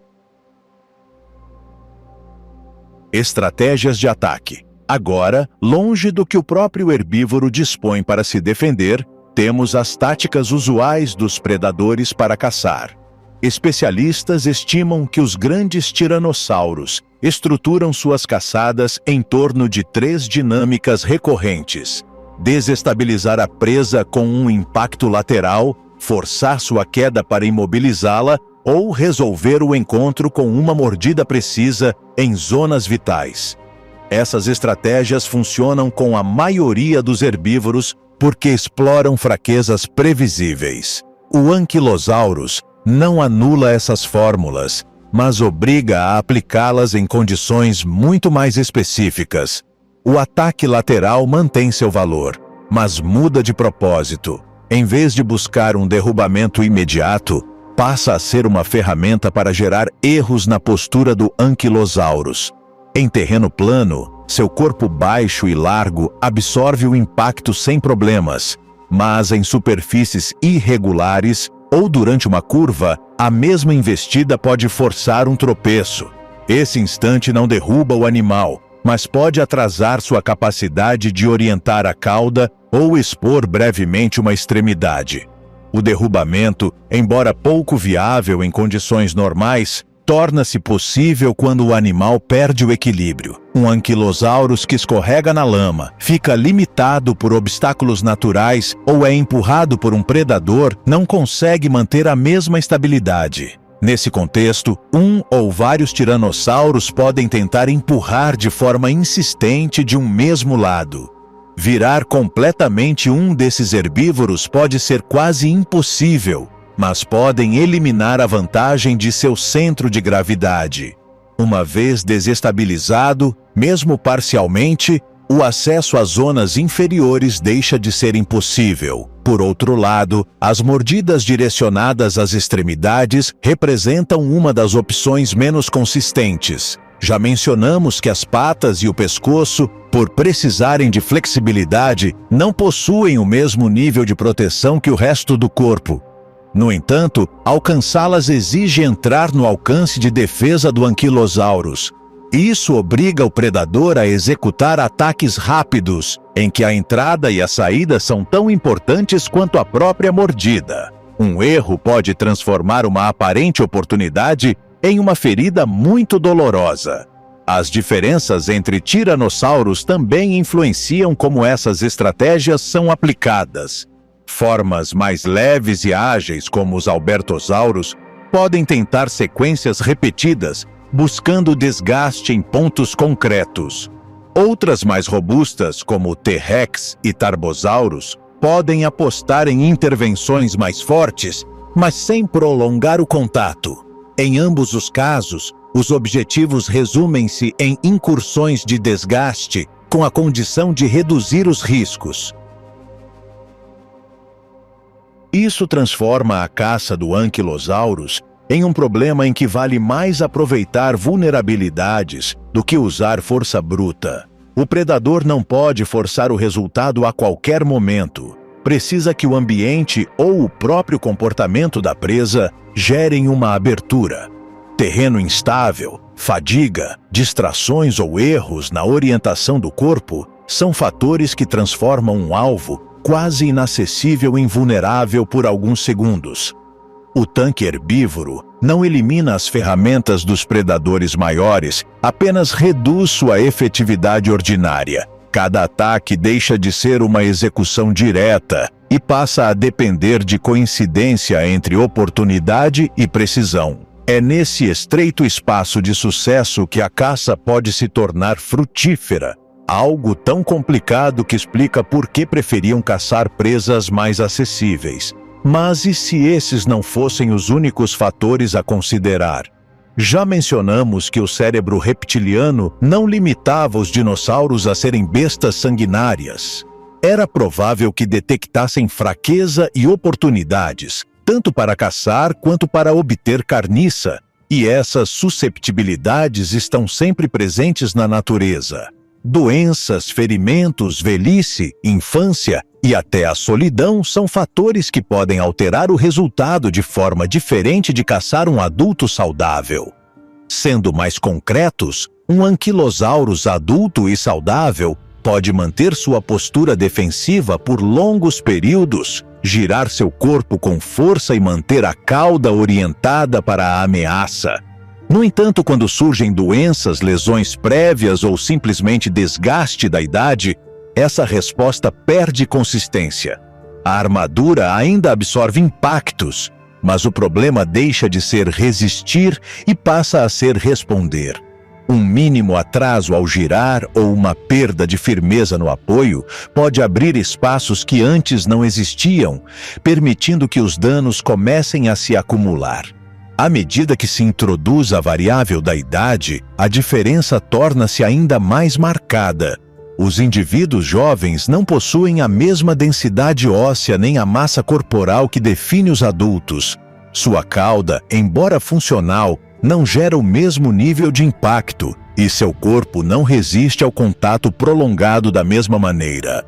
Estratégias de ataque. Agora, longe do que o próprio herbívoro dispõe para se defender, temos as táticas usuais dos predadores para caçar. Especialistas estimam que os grandes tiranossauros estruturam suas caçadas em torno de 3 dinâmicas recorrentes: desestabilizar a presa com um impacto lateral, forçar sua queda para imobilizá-la ou resolver o encontro com uma mordida precisa em zonas vitais. Essas estratégias funcionam com a maioria dos herbívoros porque exploram fraquezas previsíveis. O Ankylosaurus não anula essas fórmulas, mas obriga a aplicá-las em condições muito mais específicas. O ataque lateral mantém seu valor, mas muda de propósito. Em vez de buscar um derrubamento imediato, passa a ser uma ferramenta para gerar erros na postura do Ankylosaurus. Em terreno plano, seu corpo baixo e largo absorve o impacto sem problemas, mas em superfícies irregulares ou durante uma curva, a mesma investida pode forçar um tropeço. Esse instante não derruba o animal, mas pode atrasar sua capacidade de orientar a cauda ou expor brevemente uma extremidade. O derrubamento, embora pouco viável em condições normais, torna-se possível quando o animal perde o equilíbrio. Um Ankylosaurus que escorrega na lama, fica limitado por obstáculos naturais ou é empurrado por um predador, não consegue manter a mesma estabilidade. Nesse contexto, um ou vários tiranossauros podem tentar empurrar de forma insistente de um mesmo lado. Virar completamente um desses herbívoros pode ser quase impossível, mas podem eliminar a vantagem de seu centro de gravidade. Uma vez desestabilizado, mesmo parcialmente, o acesso às zonas inferiores deixa de ser impossível. Por outro lado, as mordidas direcionadas às extremidades representam uma das opções menos consistentes. Já mencionamos que as patas e o pescoço, por precisarem de flexibilidade, não possuem o mesmo nível de proteção que o resto do corpo. No entanto, alcançá-las exige entrar no alcance de defesa do Ankylosaurus. Isso obriga o predador a executar ataques rápidos, em que a entrada e a saída são tão importantes quanto a própria mordida. Um erro pode transformar uma aparente oportunidade em uma ferida muito dolorosa. As diferenças entre tiranossauros também influenciam como essas estratégias são aplicadas. Formas mais leves e ágeis, como os albertosaurus, podem tentar sequências repetidas, buscando desgaste em pontos concretos. Outras mais robustas, como o T-Rex e Tarbosaurus, podem apostar em intervenções mais fortes, mas sem prolongar o contato. Em ambos os casos, os objetivos resumem-se em incursões de desgaste, com a condição de reduzir os riscos. Isso transforma a caça do Ankylosaurus em um problema em que vale mais aproveitar vulnerabilidades do que usar força bruta. O predador não pode forçar o resultado a qualquer momento. Precisa que o ambiente ou o próprio comportamento da presa gerem uma abertura. Terreno instável, Fadiga, distrações ou erros na orientação do corpo são fatores que transformam um alvo quase inacessível em vulnerável por alguns segundos. O tanque herbívoro não elimina as ferramentas dos predadores maiores, apenas reduz sua efetividade ordinária. Cada ataque deixa de ser uma execução direta e passa a depender de coincidência entre oportunidade e precisão. É nesse estreito espaço de sucesso que a caça pode se tornar frutífera, algo tão complicado que explica por que preferiam caçar presas mais acessíveis. Mas e se esses não fossem os únicos fatores a considerar? Já mencionamos que o cérebro reptiliano não limitava os dinossauros a serem bestas sanguinárias. Era provável que detectassem fraqueza e oportunidades, tanto para caçar quanto para obter carniça, e essas susceptibilidades estão sempre presentes na natureza. Doenças, ferimentos, velhice, infância e até a solidão são fatores que podem alterar o resultado de forma diferente de caçar um adulto saudável. Sendo mais concretos, um anquilosaurus adulto e saudável pode manter sua postura defensiva por longos períodos, girar seu corpo com força e manter a cauda orientada para a ameaça. No entanto, quando surgem doenças, lesões prévias ou simplesmente desgaste da idade, essa resposta perde consistência. A armadura ainda absorve impactos, mas o problema deixa de ser resistir e passa a ser responder. Um mínimo atraso ao girar ou uma perda de firmeza no apoio pode abrir espaços que antes não existiam, permitindo que os danos comecem a se acumular. À medida que se introduz a variável da idade, a diferença torna-se ainda mais marcada. Os indivíduos jovens não possuem a mesma densidade óssea nem a massa corporal que define os adultos. Sua cauda, embora funcional, não gera o mesmo nível de impacto, e seu corpo não resiste ao contato prolongado da mesma maneira.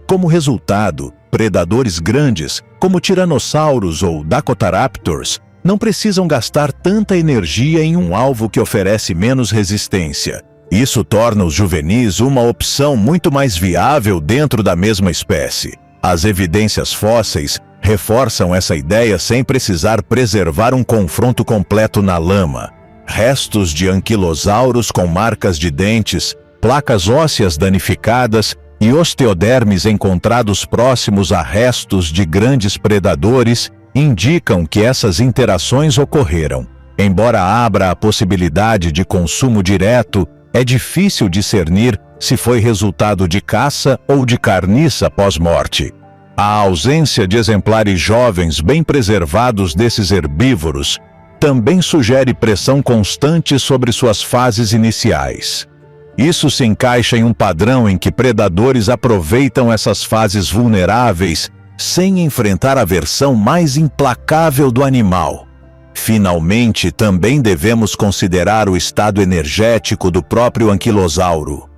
Como resultado, predadores grandes, como tiranossauros ou dakotaraptors, não precisam gastar tanta energia em um alvo que oferece menos resistência. Isso torna os juvenis uma opção muito mais viável dentro da mesma espécie. As evidências fósseis reforçam essa ideia sem precisar preservar um confronto completo na lama. Restos de anquilosauros com marcas de dentes, placas ósseas danificadas e osteodermes encontrados próximos a restos de grandes predadores indicam que essas interações ocorreram. Embora abra a possibilidade de consumo direto, é difícil discernir se foi resultado de caça ou de carniça pós-morte. A ausência de exemplares jovens bem preservados desses herbívoros também sugere pressão constante sobre suas fases iniciais. Isso se encaixa em um padrão em que predadores aproveitam essas fases vulneráveis sem enfrentar a versão mais implacável do animal. Finalmente, também devemos considerar o estado energético do próprio anquilosauro.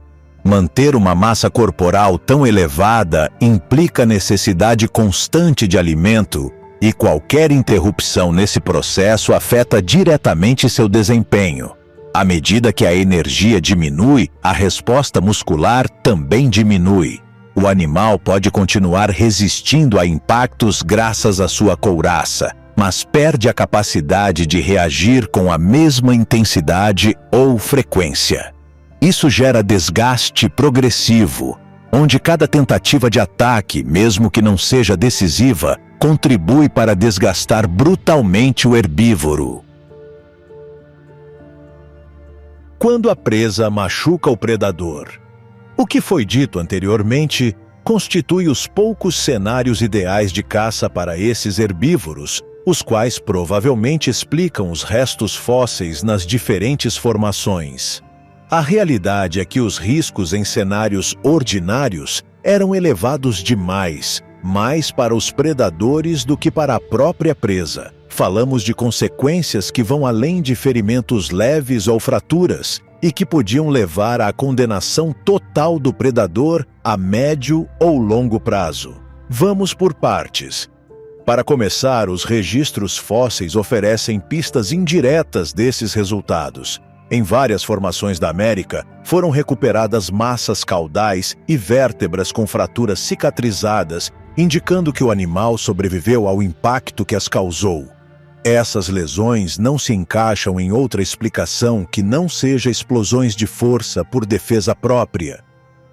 Manter uma massa corporal tão elevada implica necessidade constante de alimento, e qualquer interrupção nesse processo afeta diretamente seu desempenho. À medida que a energia diminui, a resposta muscular também diminui. O animal pode continuar resistindo a impactos graças à sua couraça, mas perde a capacidade de reagir com a mesma intensidade ou frequência. Isso gera desgaste progressivo, onde cada tentativa de ataque, mesmo que não seja decisiva, contribui para desgastar brutalmente o herbívoro. Quando a presa machuca o predador. O que foi dito anteriormente constitui os poucos cenários ideais de caça para esses herbívoros, os quais provavelmente explicam os restos fósseis nas diferentes formações. A realidade é que os riscos em cenários ordinários eram elevados demais, mais para os predadores do que para a própria presa. Falamos de consequências que vão além de ferimentos leves ou fraturas, e que podiam levar à condenação total do predador a médio ou longo prazo. Vamos por partes. Para começar, os registros fósseis oferecem pistas indiretas desses resultados. Em várias formações da América, foram recuperadas massas caudais e vértebras com fraturas cicatrizadas, indicando que o animal sobreviveu ao impacto que as causou. Essas lesões não se encaixam em outra explicação que não seja explosões de força por defesa própria.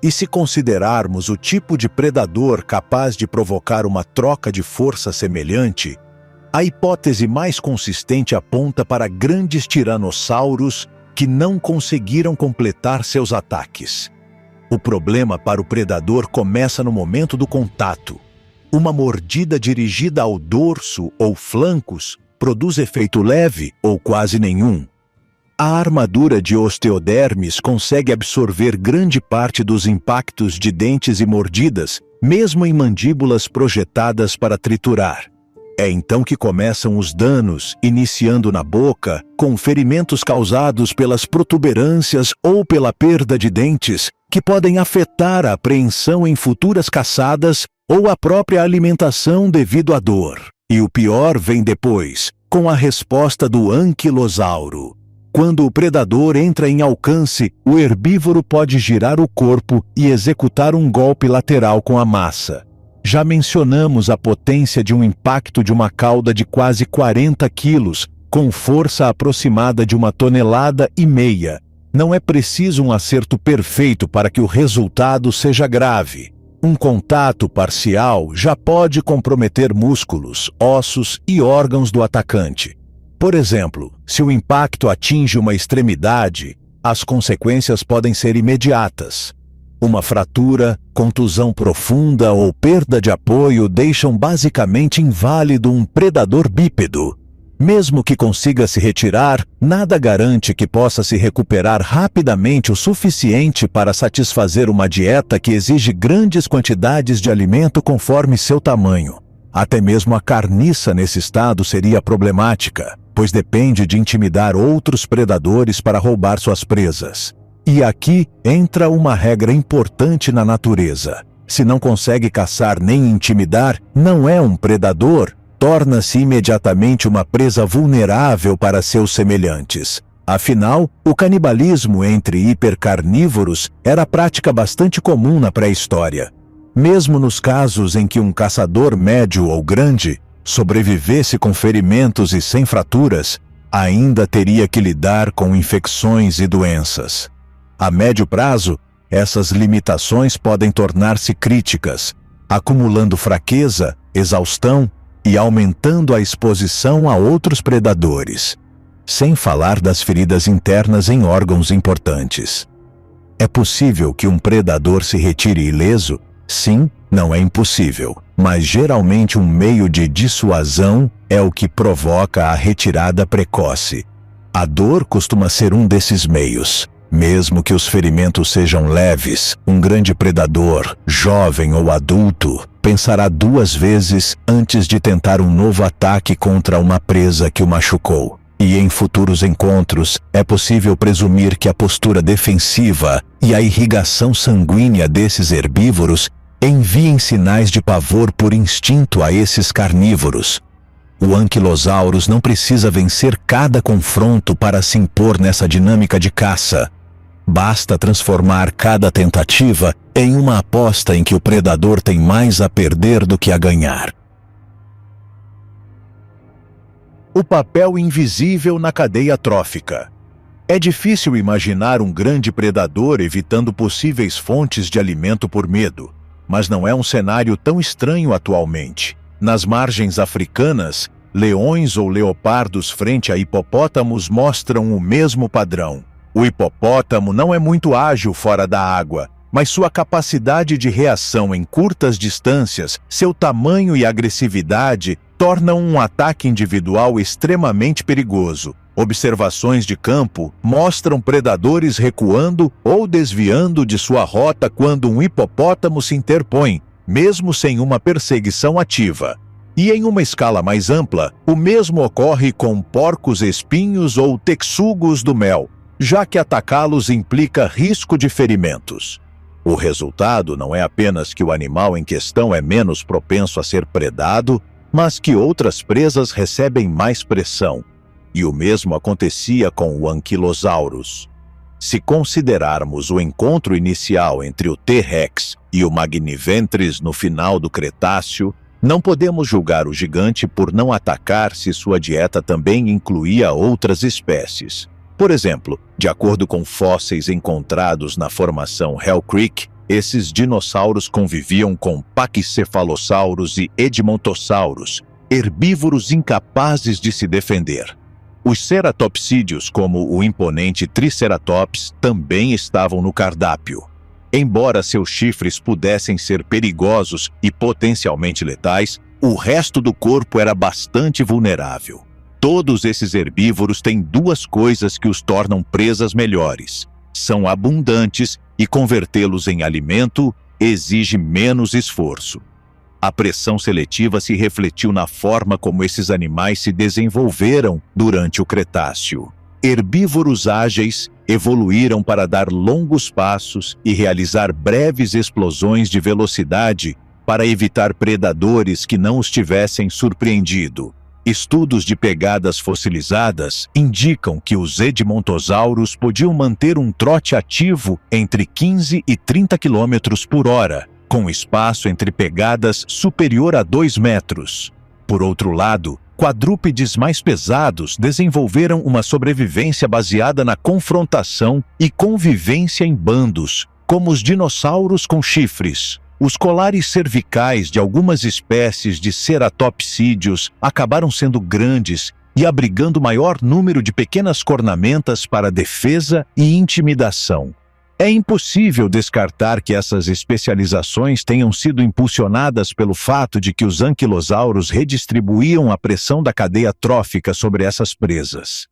E se considerarmos o tipo de predador capaz de provocar uma troca de força semelhante, a hipótese mais consistente aponta para grandes tiranossauros que não conseguiram completar seus ataques. O problema para o predador começa no momento do contato. Uma mordida dirigida ao dorso ou flancos produz efeito leve ou quase nenhum. A armadura de osteodermes consegue absorver grande parte dos impactos de dentes e mordidas, mesmo em mandíbulas projetadas para triturar. É então que começam os danos, iniciando na boca, com ferimentos causados pelas protuberâncias ou pela perda de dentes, que podem afetar a apreensão em futuras caçadas ou a própria alimentação devido à dor. E o pior vem depois, com a resposta do anquilosauro. Quando o predador entra em alcance, o herbívoro pode girar o corpo e executar um golpe lateral com a massa. Já mencionamos a potência de um impacto de uma cauda de quase 40 quilos, com força aproximada de 1,5 toneladas. Não é preciso um acerto perfeito para que o resultado seja grave. Um contato parcial já pode comprometer músculos, ossos e órgãos do atacante. Por exemplo, se o impacto atinge uma extremidade, as consequências podem ser imediatas. Uma fratura, contusão profunda ou perda de apoio deixam basicamente inválido um predador bípedo. Mesmo que consiga se retirar, nada garante que possa se recuperar rapidamente o suficiente para satisfazer uma dieta que exige grandes quantidades de alimento conforme seu tamanho. Até mesmo a carniça nesse estado seria problemática, pois depende de intimidar outros predadores para roubar suas presas. E aqui entra uma regra importante na natureza. Se não consegue caçar nem intimidar, não é um predador. Torna-se imediatamente uma presa vulnerável para seus semelhantes. Afinal, o canibalismo entre hipercarnívoros era prática bastante comum na pré-história. Mesmo nos casos em que um caçador médio ou grande sobrevivesse com ferimentos e sem fraturas, ainda teria que lidar com infecções e doenças. A médio prazo, essas limitações podem tornar-se críticas, acumulando fraqueza, exaustão e aumentando a exposição a outros predadores, sem falar das feridas internas em órgãos importantes. É possível que um predador se retire ileso? Sim, não é impossível, mas geralmente um meio de dissuasão é o que provoca a retirada precoce. A dor costuma ser um desses meios. Mesmo que os ferimentos sejam leves, um grande predador, jovem ou adulto, pensará 2 vezes antes de tentar um novo ataque contra uma presa que o machucou. E em futuros encontros, é possível presumir que a postura defensiva e a irrigação sanguínea desses herbívoros enviem sinais de pavor por instinto a esses carnívoros. O Anquilosaurus não precisa vencer cada confronto para se impor nessa dinâmica de caça. Basta transformar cada tentativa em uma aposta em que o predador tem mais a perder do que a ganhar. O papel invisível na cadeia trófica. É difícil imaginar um grande predador evitando possíveis fontes de alimento por medo, mas não é um cenário tão estranho atualmente. Nas margens africanas, leões ou leopardos frente a hipopótamos mostram o mesmo padrão. O hipopótamo não é muito ágil fora da água, mas sua capacidade de reação em curtas distâncias, seu tamanho e agressividade tornam um ataque individual extremamente perigoso. Observações de campo mostram predadores recuando ou desviando de sua rota quando um hipopótamo se interpõe, mesmo sem uma perseguição ativa. E em uma escala mais ampla, o mesmo ocorre com porcos-espinhos ou texugos do mel, já que atacá-los implica risco de ferimentos. O resultado não é apenas que o animal em questão é menos propenso a ser predado, mas que outras presas recebem mais pressão. e o mesmo acontecia com o Ankylosaurus. Se considerarmos o encontro inicial entre o T-Rex e o Magniventris no final do Cretáceo, não podemos julgar o gigante por não atacar se sua dieta também incluía outras espécies. Por exemplo, de acordo com fósseis encontrados na formação Hell Creek, esses dinossauros conviviam com Pachycephalosaurus e Edmontosaurus, herbívoros incapazes de se defender. Os ceratopsídeos, como o imponente Triceratops, também estavam no cardápio. Embora seus chifres pudessem ser perigosos e potencialmente letais, o resto do corpo era bastante vulnerável. Todos esses herbívoros têm duas coisas que os tornam presas melhores. São abundantes e convertê-los em alimento exige menos esforço. A pressão seletiva se refletiu na forma como esses animais se desenvolveram durante o Cretáceo. Herbívoros ágeis evoluíram para dar longos passos e realizar breves explosões de velocidade para evitar predadores que não os tivessem surpreendido. Estudos de pegadas fossilizadas indicam que os edmontosaurus podiam manter um trote ativo entre 15 e 30 km por hora, com espaço entre pegadas superior a 2 metros. Por outro lado, quadrúpedes mais pesados desenvolveram uma sobrevivência baseada na confrontação e convivência em bandos, como os dinossauros com chifres. Os colares cervicais de algumas espécies de ceratopsídeos acabaram sendo grandes e abrigando maior número de pequenas cornamentas para defesa e intimidação. É impossível descartar que essas especializações tenham sido impulsionadas pelo fato de que os anquilosaurus redistribuíam a pressão da cadeia trófica sobre essas presas.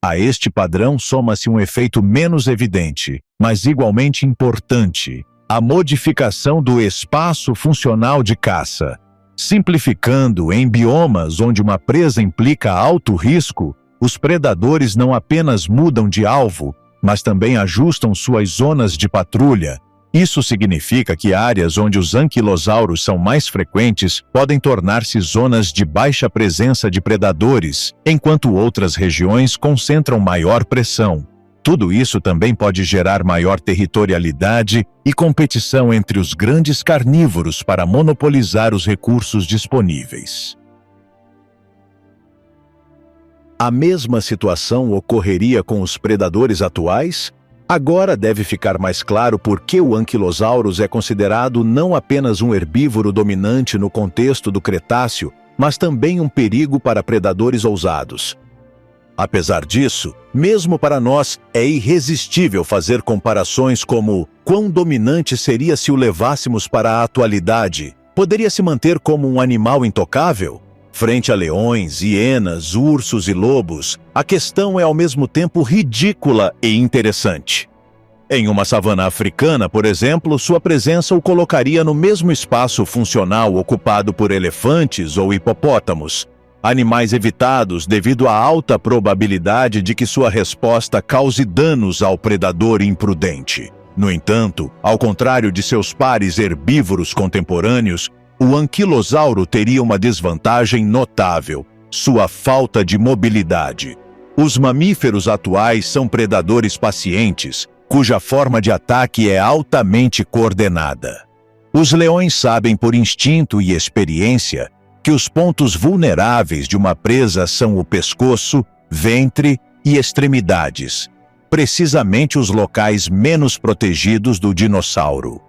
A este padrão soma-se um efeito menos evidente, mas igualmente importante: a modificação do espaço funcional de caça. Simplificando, em biomas onde uma presa implica alto risco, os predadores não apenas mudam de alvo, mas também ajustam suas zonas de patrulha. Isso significa que áreas onde os anquilosaurus são mais frequentes podem tornar-se zonas de baixa presença de predadores, enquanto outras regiões concentram maior pressão. Tudo isso também pode gerar maior territorialidade e competição entre os grandes carnívoros para monopolizar os recursos disponíveis. A mesma situação ocorreria com os predadores atuais? Agora deve ficar mais claro por que o Ankylosaurus é considerado não apenas um herbívoro dominante no contexto do Cretáceo, mas também um perigo para predadores ousados. Apesar disso, mesmo para nós, é irresistível fazer comparações como quão dominante seria se o levássemos para a atualidade. Poderia se manter como um animal intocável? Frente a leões, hienas, ursos e lobos, a questão é ao mesmo tempo ridícula e interessante. Em uma savana africana, por exemplo, sua presença o colocaria no mesmo espaço funcional ocupado por elefantes ou hipopótamos, animais evitados devido à alta probabilidade de que sua resposta cause danos ao predador imprudente. No entanto, ao contrário de seus pares herbívoros contemporâneos, o anquilosauro teria uma desvantagem notável: sua falta de mobilidade. Os mamíferos atuais são predadores pacientes, cuja forma de ataque é altamente coordenada. Os leões sabem por instinto e experiência que os pontos vulneráveis de uma presa são o pescoço, ventre e extremidades, precisamente os locais menos protegidos do dinossauro.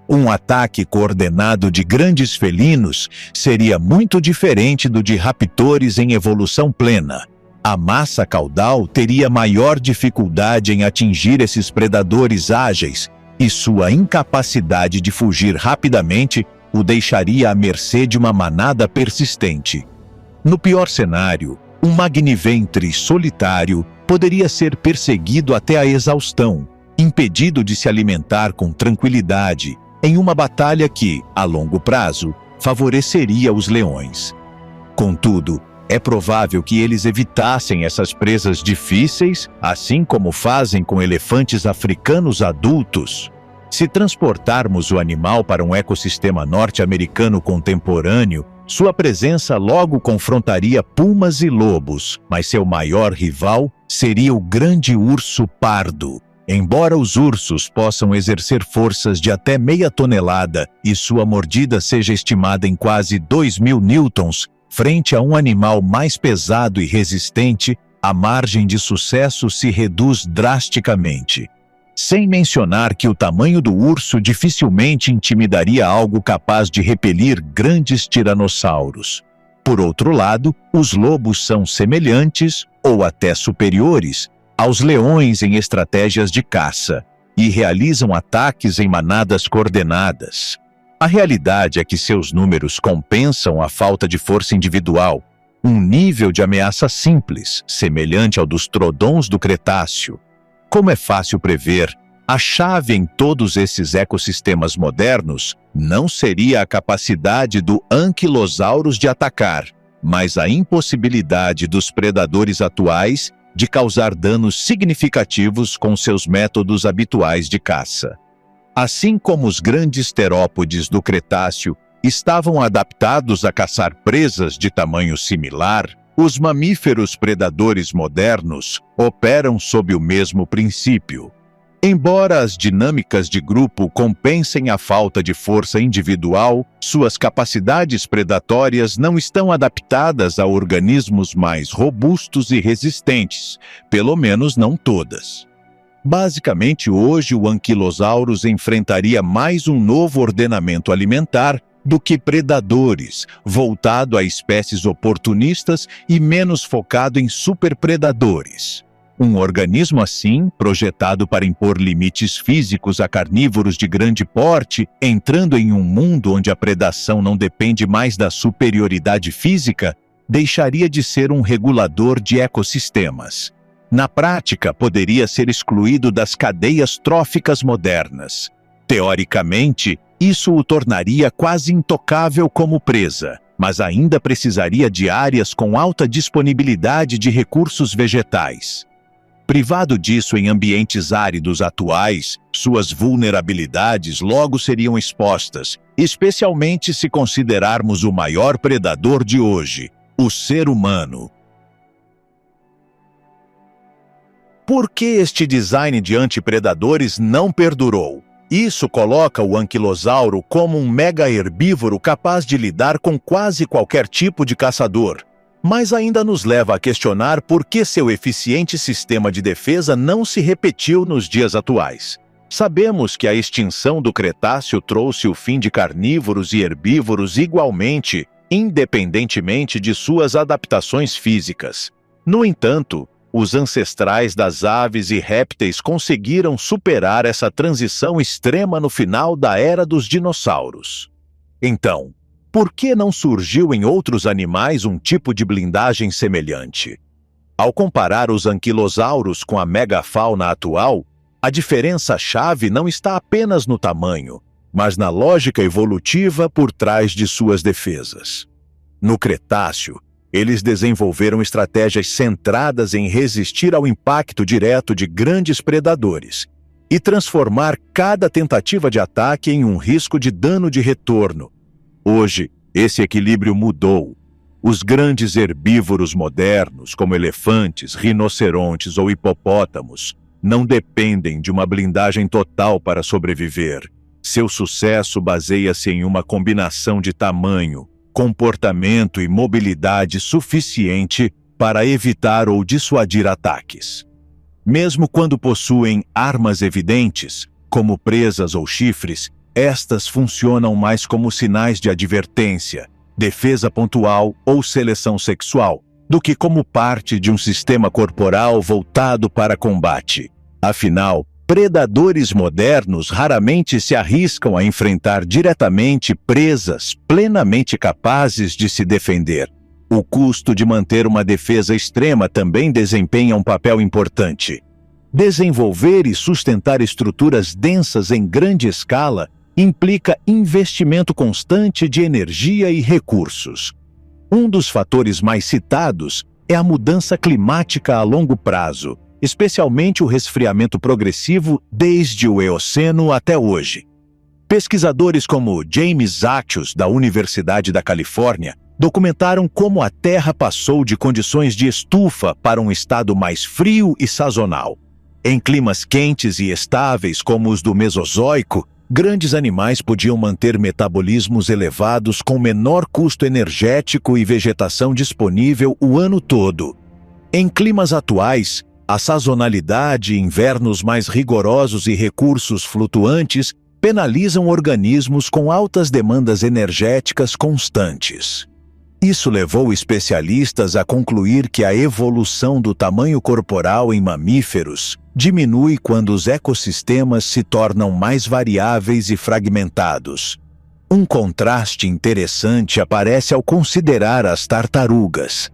Um ataque coordenado de grandes felinos seria muito diferente do de raptores em evolução plena. A massa caudal teria maior dificuldade em atingir esses predadores ágeis e sua incapacidade de fugir rapidamente o deixaria à mercê de uma manada persistente. No pior cenário, um Magniventris solitário poderia ser perseguido até a exaustão, impedido de se alimentar com tranquilidade, em uma batalha que, a longo prazo, favoreceria os leões. Contudo, é provável que eles evitassem essas presas difíceis, assim como fazem com elefantes africanos adultos. Se transportarmos o animal para um ecossistema norte-americano contemporâneo, Sua presença logo confrontaria pumas e lobos, mas seu maior rival seria o grande urso pardo. Embora os ursos possam exercer forças de até meia tonelada e sua mordida seja estimada em quase 2.000 newtons, frente a um animal mais pesado e resistente, a margem de sucesso se reduz drasticamente. Sem mencionar que o tamanho do urso dificilmente intimidaria algo capaz de repelir grandes tiranossauros. Por outro lado, os lobos são semelhantes, ou até superiores, aos leões em estratégias de caça, e realizam ataques em manadas coordenadas. A realidade é que seus números compensam a falta de força individual, um nível de ameaça simples, semelhante ao dos trodons do Cretáceo. Como é fácil prever, a chave em todos esses ecossistemas modernos não seria a capacidade do Anquilosaurus de atacar, mas a impossibilidade dos predadores atuais de causar danos significativos com seus métodos habituais de caça. Assim como os grandes terópodes do Cretáceo estavam adaptados a caçar presas de tamanho similar, os mamíferos predadores modernos operam sob o mesmo princípio. Embora as dinâmicas de grupo compensem a falta de força individual, suas capacidades predatórias não estão adaptadas a organismos mais robustos e resistentes, pelo menos não todas. Basicamente, hoje o Anquilosaurus enfrentaria mais um novo ordenamento alimentar do que predadores, voltado a espécies oportunistas e menos focado em superpredadores. Um organismo assim, projetado para impor limites físicos a carnívoros de grande porte, entrando em um mundo onde a predação não depende mais da superioridade física, deixaria de ser um regulador de ecossistemas. Na prática, poderia ser excluído das cadeias tróficas modernas. Teoricamente, isso o tornaria quase intocável como presa, mas ainda precisaria de áreas com alta disponibilidade de recursos vegetais. Privado disso em ambientes áridos atuais, suas vulnerabilidades logo seriam expostas, especialmente se considerarmos o maior predador de hoje, o ser humano. Por que este design de antipredadores não perdurou? Isso coloca o anquilosauro como um mega herbívoro capaz de lidar com quase qualquer tipo de caçador, mas ainda nos leva a questionar por que seu eficiente sistema de defesa não se repetiu nos dias atuais. Sabemos que a extinção do Cretáceo trouxe o fim de carnívoros e herbívoros igualmente, independentemente de suas adaptações físicas. No entanto, os ancestrais das aves e répteis conseguiram superar essa transição extrema no final da era dos dinossauros. Então, por que não surgiu em outros animais um tipo de blindagem semelhante? Ao comparar os anquilosauros com a megafauna atual, a diferença-chave não está apenas no tamanho, mas na lógica evolutiva por trás de suas defesas. No Cretáceo, eles desenvolveram estratégias centradas em resistir ao impacto direto de grandes predadores e transformar cada tentativa de ataque em um risco de dano de retorno. Hoje, esse equilíbrio mudou. Os grandes herbívoros modernos, como elefantes, rinocerontes ou hipopótamos, não dependem de uma blindagem total para sobreviver. Seu sucesso baseia-se em uma combinação de tamanho, comportamento e mobilidade suficiente para evitar ou dissuadir ataques. Mesmo quando possuem armas evidentes, como presas ou chifres, estas funcionam mais como sinais de advertência, defesa pontual ou seleção sexual, do que como parte de um sistema corporal voltado para combate. Afinal, predadores modernos raramente se arriscam a enfrentar diretamente presas plenamente capazes de se defender. O custo de manter uma defesa extrema também desempenha um papel importante. Desenvolver e sustentar estruturas densas em grande escala implica investimento constante de energia e recursos. Um dos fatores mais citados é a mudança climática a longo prazo, especialmente o resfriamento progressivo desde o Eoceno até hoje. Pesquisadores como James Axios, da Universidade da Califórnia, documentaram como a Terra passou de condições de estufa para um estado mais frio e sazonal. Em climas quentes e estáveis como os do Mesozoico, grandes animais podiam manter metabolismos elevados com menor custo energético e vegetação disponível o ano todo. Em climas atuais, a sazonalidade, invernos mais rigorosos e recursos flutuantes penalizam organismos com altas demandas energéticas constantes. Isso levou especialistas a concluir que a evolução do tamanho corporal em mamíferos diminui quando os ecossistemas se tornam mais variáveis e fragmentados. Um contraste interessante aparece ao considerar as tartarugas.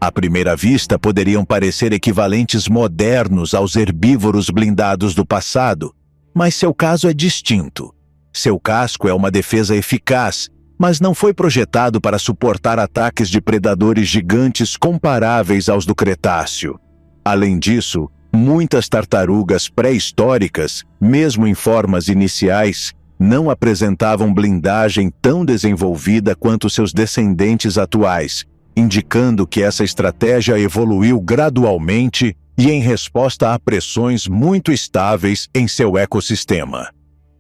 À primeira vista, poderiam parecer equivalentes modernos aos herbívoros blindados do passado, mas seu caso é distinto. Seu casco é uma defesa eficaz, mas não foi projetado para suportar ataques de predadores gigantes comparáveis aos do Cretáceo. Além disso, muitas tartarugas pré-históricas, mesmo em formas iniciais, não apresentavam blindagem tão desenvolvida quanto seus descendentes atuais, indicando que essa estratégia evoluiu gradualmente e em resposta a pressões muito estáveis em seu ecossistema.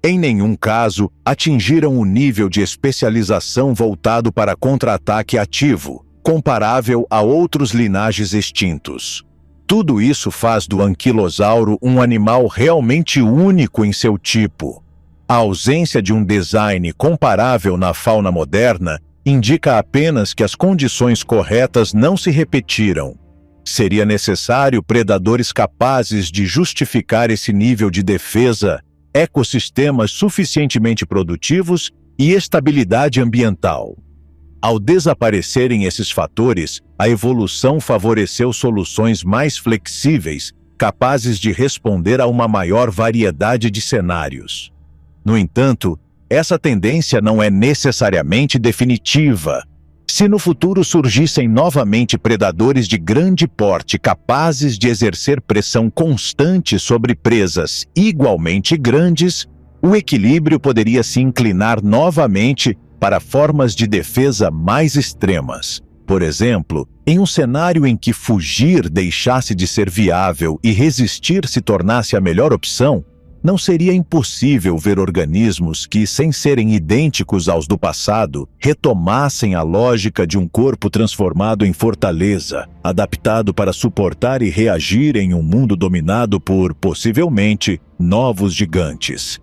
Em nenhum caso atingiram o nível de especialização voltado para contra-ataque ativo, comparável a outros linagens extintos. Tudo isso faz do anquilosauro um animal realmente único em seu tipo. A ausência de um design comparável na fauna moderna indica apenas que as condições corretas não se repetiram. Seria necessário predadores capazes de justificar esse nível de defesa, ecossistemas suficientemente produtivos e estabilidade ambiental. Ao desaparecerem esses fatores, a evolução favoreceu soluções mais flexíveis, capazes de responder a uma maior variedade de cenários. No entanto, essa tendência não é necessariamente definitiva. Se no futuro surgissem novamente predadores de grande porte capazes de exercer pressão constante sobre presas igualmente grandes, o equilíbrio poderia se inclinar novamente para formas de defesa mais extremas. Por exemplo, em um cenário em que fugir deixasse de ser viável e resistir se tornasse a melhor opção, não seria impossível ver organismos que, sem serem idênticos aos do passado, retomassem a lógica de um corpo transformado em fortaleza, adaptado para suportar e reagir em um mundo dominado por, possivelmente, novos gigantes.